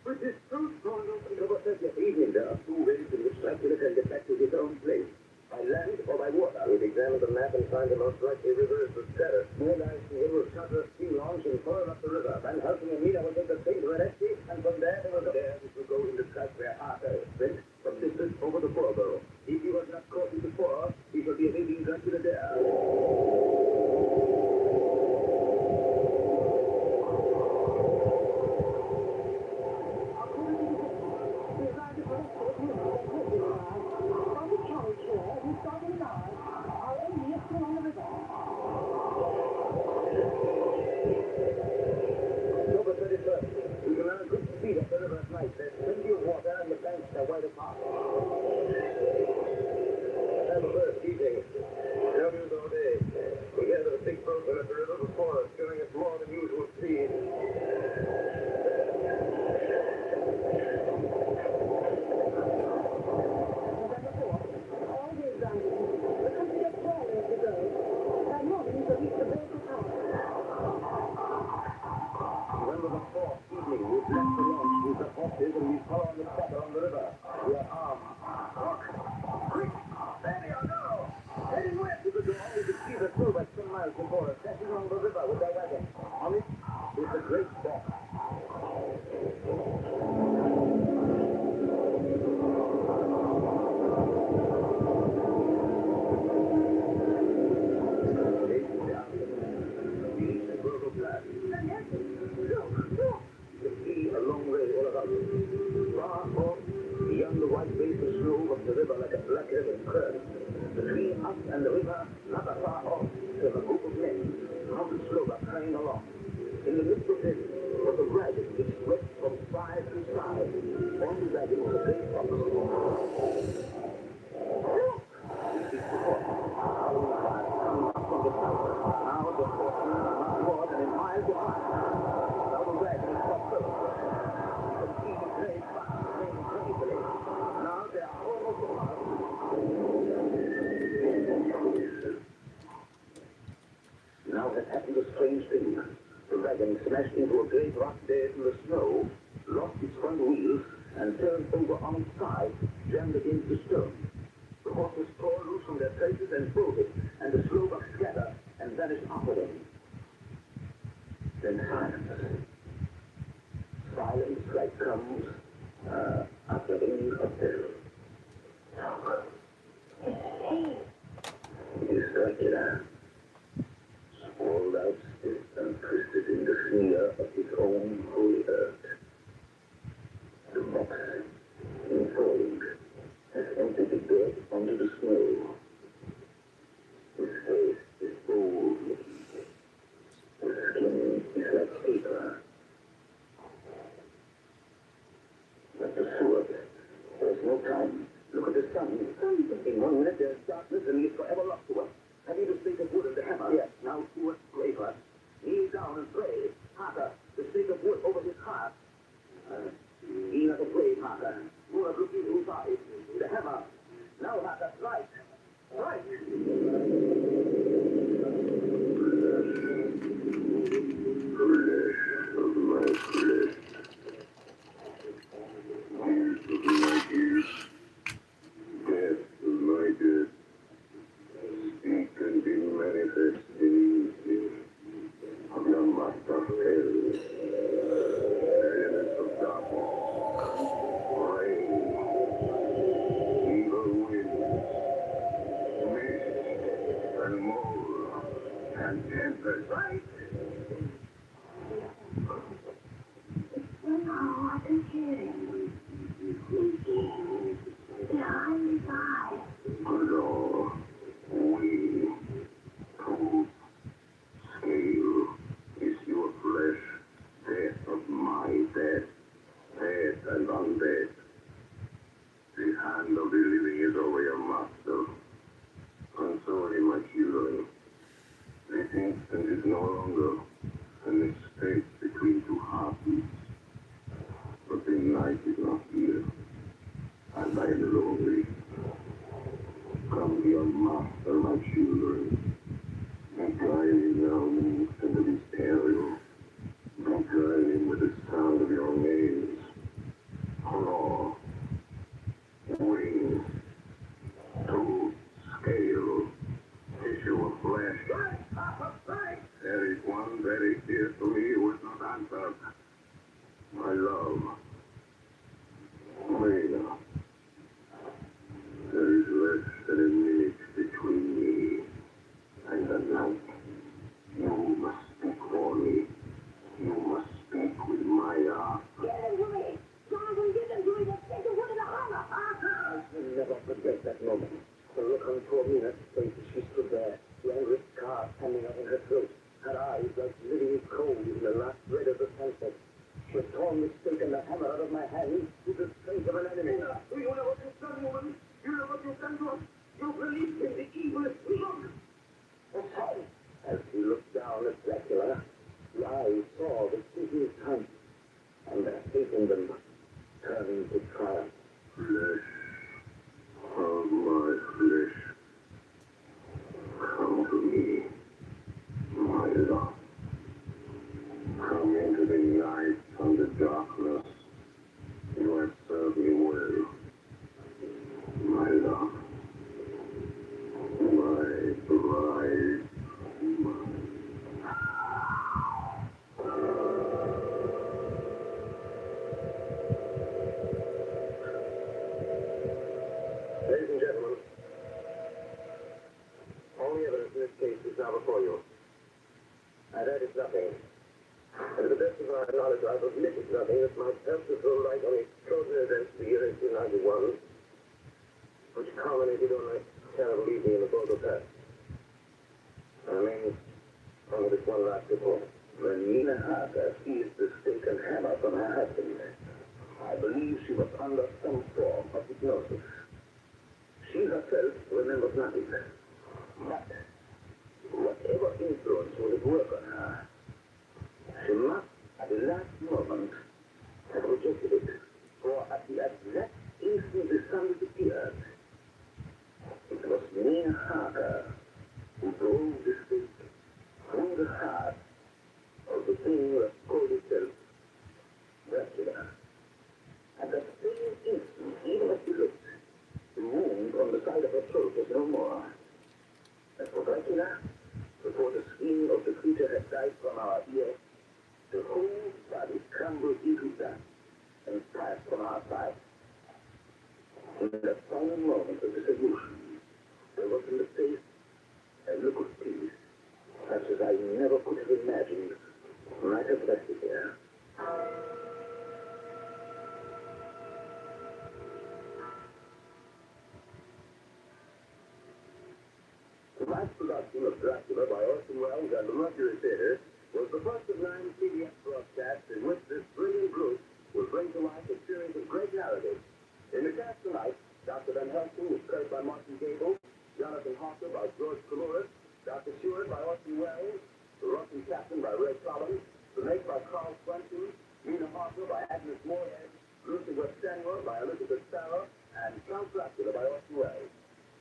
With his throat torn open. Over 30th evening, there are 2 ways in which Dracula can get back to his own place. By land or by water. We've examined the map and find the most likely river is the Terrace. Near lies the river of charter a steam launch and further up the river. Van Helsing and Mina will take the train to Redesky, and from there they will go. There we will go in the track where Arthur is spent, from distance over the Borough. If he was not caught in before, he shall be awaiting Dracula there. October 31st. We can run a good speed up the river at night. There's plenty of water and the banks are wide apart. September 1st, evening. No news all day. We gathered a big boat at the river before us, going at more than usual speed. November the 4th, evening. Here's and we follow on the track along the river. We are armed. Look! Quick! There they are now! Heading west to the door, we can see the Silver 10 miles before us, passing along the river with their wagon. On it is the great box. A long way all about us. Far off, beyond the white base of snow was the river like a black river curve. Between us and the river, not a far off, was a group of men, mounted slower, hurrying along. In the midst of this was a wagon which swept from side to side. On the wagon was a great box. Look! This is the box. Following the fire, coming up from the south. Now the horsemen are not more than a mile behind. Now the wagon is stopped first. The team is very fast, very bravely. Now they are almost apart. Now has happened a strange thing. The wagon smashed into a great rock bed in the snow, lost its front wheels, and turned over on its side, jammed against the stone. The horses tore loose from their places and bolted, and the Slovaks scattered and vanished after them. Then silence. Silence like comes after any of death. It is Dracula, sprawled out stiff and twisted in the sneer of his own holy earth. The box, enfolded, has emptied the dirt onto the snow. His face is bold. His skin is like paper. But the sword, there's no time. Look at the sun. In 1 minute there's darkness and it's forever lost to us. Have you the stake of wood and the hammer? Yes. Now, Stuart, pray for us. Kneel down and pray. Harker, the stake of wood over his heart. He not afraid, Harker. Stuart, look into his eyes. The hammer. Now, Harker, strike. Strike! Flesh of my flesh. Tears of my tears. Death of my death. Speak and be manifest in you. Of your master fails. Elements of darkness. Rain. Evil winds. Mist and mold. And tempest. Right? Oh, I can hear him. Speaking. Behind his eyes. Hello. We. Tooth. Scale. Is your flesh. Death of my death. Dead and undead. The hand of the living is over your master. Consorting my children. This instant is no longer an escape between two heartbeats. But the night is not here, and I am lonely. Come be your master, my children. Be guiding now moves into this stereo. Be guiding with the sound of your names. Claw, wings, tooth, scale, tissue of flesh. There is one very dear to me who is not answered. My love. Lena. There is less than a minute between me and the night. You must speak for me. You must speak with my heart. Get him to me! Jonathan, get him to me! Let's take the wood in the hammer! I will never forget that moment. The look on poor Mina's face as she stood there, the angry scar standing up in her throat, her eyes like living cold in the last red of the sunset. She had torn the stake and the hammer out of my hand with the strength of an enemy. Do you know what you've done, woman? You know what you've done to us? You've released him, the evilest. Look! As he looked down at Dracula, the eyes saw the seething sun, and their faith in them turning to triumph. Flesh of my flesh, come to me, my love. Come into the night and the darkness, you have served me well. My love. My bride. Ladies and gentlemen, all the evidence in this case is now before you. I've added nothing. And to the best of my knowledge, I've omitted nothing that might help to throw light on the extraordinary events of the year 1891, which culminated on that terrible evening in the Bordeaux Pass. I mean, only this one last report. When Nina Harker seized the stake and hammer from her husband, I believe she was under some form of hypnosis. She herself remembers nothing. But whatever influence will it work on her, she must, at the last moment, have rejected it. For at the exact instant the sun disappeared, it was Nina Harker who drove the stake through the heart of the thing that called itself Dracula. At that same instant, even as she looked, the wound on the side of her throat was no more. As for Dracula, before the skin of the creature had died from our ear, the whole body crumbled into dust and passed from our sight. In that final moment of dissolution, there was in the face a look of peace, such as I never could have imagined might have left it there. The last production of Dracula by Orson Welles and the Mercury Theatre was the first of 9 CBS broadcasts in which this brilliant group would bring to life a series of great narratives. In the cast tonight, Dr. Van Helsing was played by Martin Gable, Jonathan Harker by George Coulouris, Dr. Seward by Orson Welles, the Russian Captain by Ray Collins, the Mate by Carl Swenson, Nina Harker by Agnes Moorehead, Lucy West Samuel by Elizabeth Starr, and Count Dracula by Orson Welles.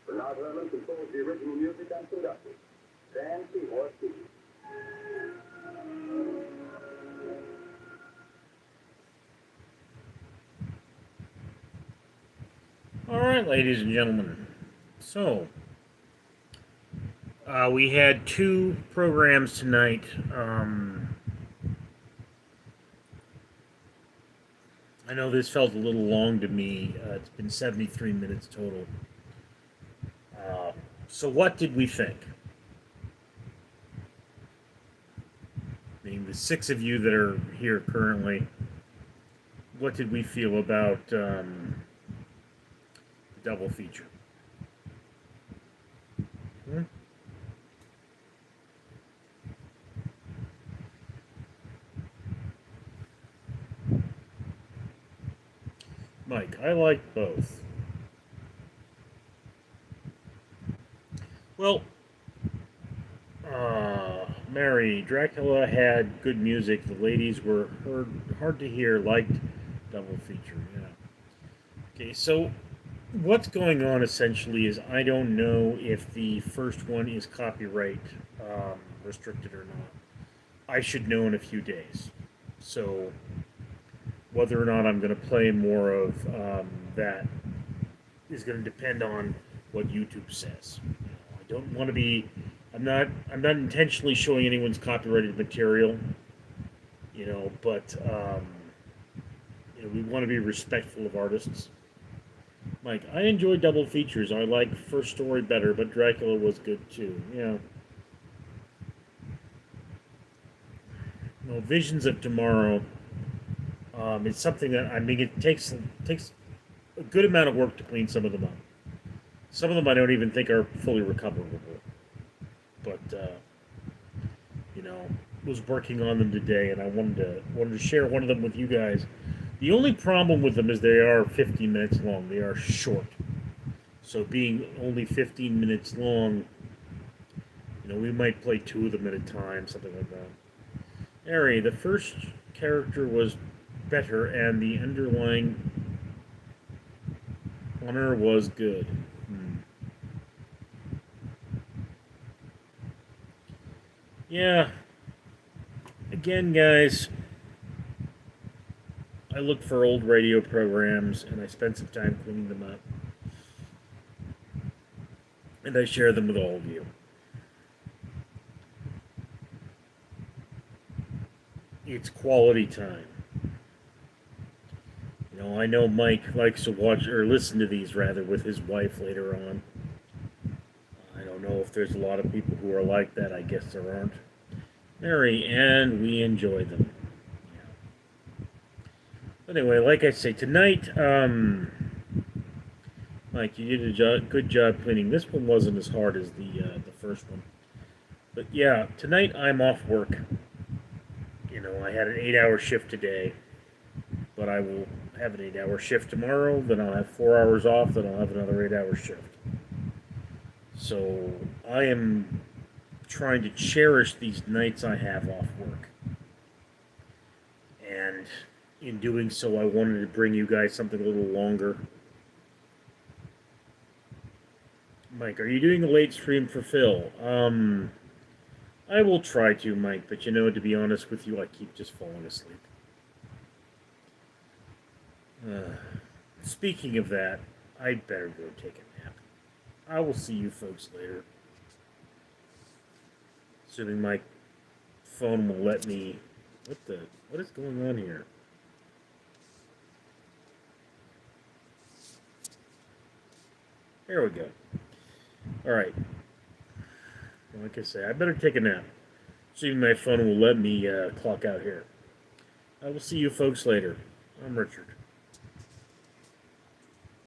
Bernard Herrmann composed the original music and conducted. Dan Seymour speaking. All right, ladies and gentlemen. So, we had 2 programs tonight. I know this felt a little long to me. It's been 73 minutes total. So what did we think? I mean, the 6 of you that are here currently, what did we feel about the double feature? Mike, I like both. Well, Mary, Dracula had good music. The ladies were hard to hear, liked double feature. Yeah. Okay, so what's going on essentially is I don't know if the first one is copyright restricted or not. I should know in a few days. So whether or not I'm going to play more of that is going to depend on what YouTube says. I don't want to be. I'm not intentionally showing anyone's copyrighted material. But we want to be respectful of artists. Mike, I enjoy double features. I like First Story better, but Dracula was good too. Yeah. Visions of Tomorrow. It's something that it takes a good amount of work to clean some of them up. Some of them I don't even think are fully recoverable. But was working on them today, and I wanted to share one of them with you guys. The only problem with them is they are 15 minutes long. They are short. So being only 15 minutes long, we might play 2 of them at a time, something like that. Harry, the first character was better, and the underlying honor was good. Yeah. Again, guys, I look for old radio programs and I spend some time cleaning them up. And I share them with all of you. It's quality time. You know, I know Mike likes to watch, or listen to these rather, with his wife later on. I don't know if there's a lot of people who are like that. I guess there aren't. Mary, and we enjoy them. Yeah. Anyway, like I say, tonight, Mike, you did a good job cleaning. This one wasn't as hard as the first one. But yeah, tonight I'm off work. You know, I had an 8-hour shift today, but I will have an 8-hour shift tomorrow. Then I'll have 4 hours off. Then I'll have another 8-hour shift. So I am trying to cherish these nights I have off work. And in doing so, I wanted to bring you guys something a little longer. Mike, are you doing a late stream for Phil? I will try to, Mike, but you know, to be honest with you, I keep just falling asleep. Speaking of that, I'd better go take a nap. I will see you folks later. Assuming my phone will let me... What is going on here? There we go. Alright. Like I say, I better take a nap. Assuming my phone will let me clock out here. I will see you folks later. I'm Richard.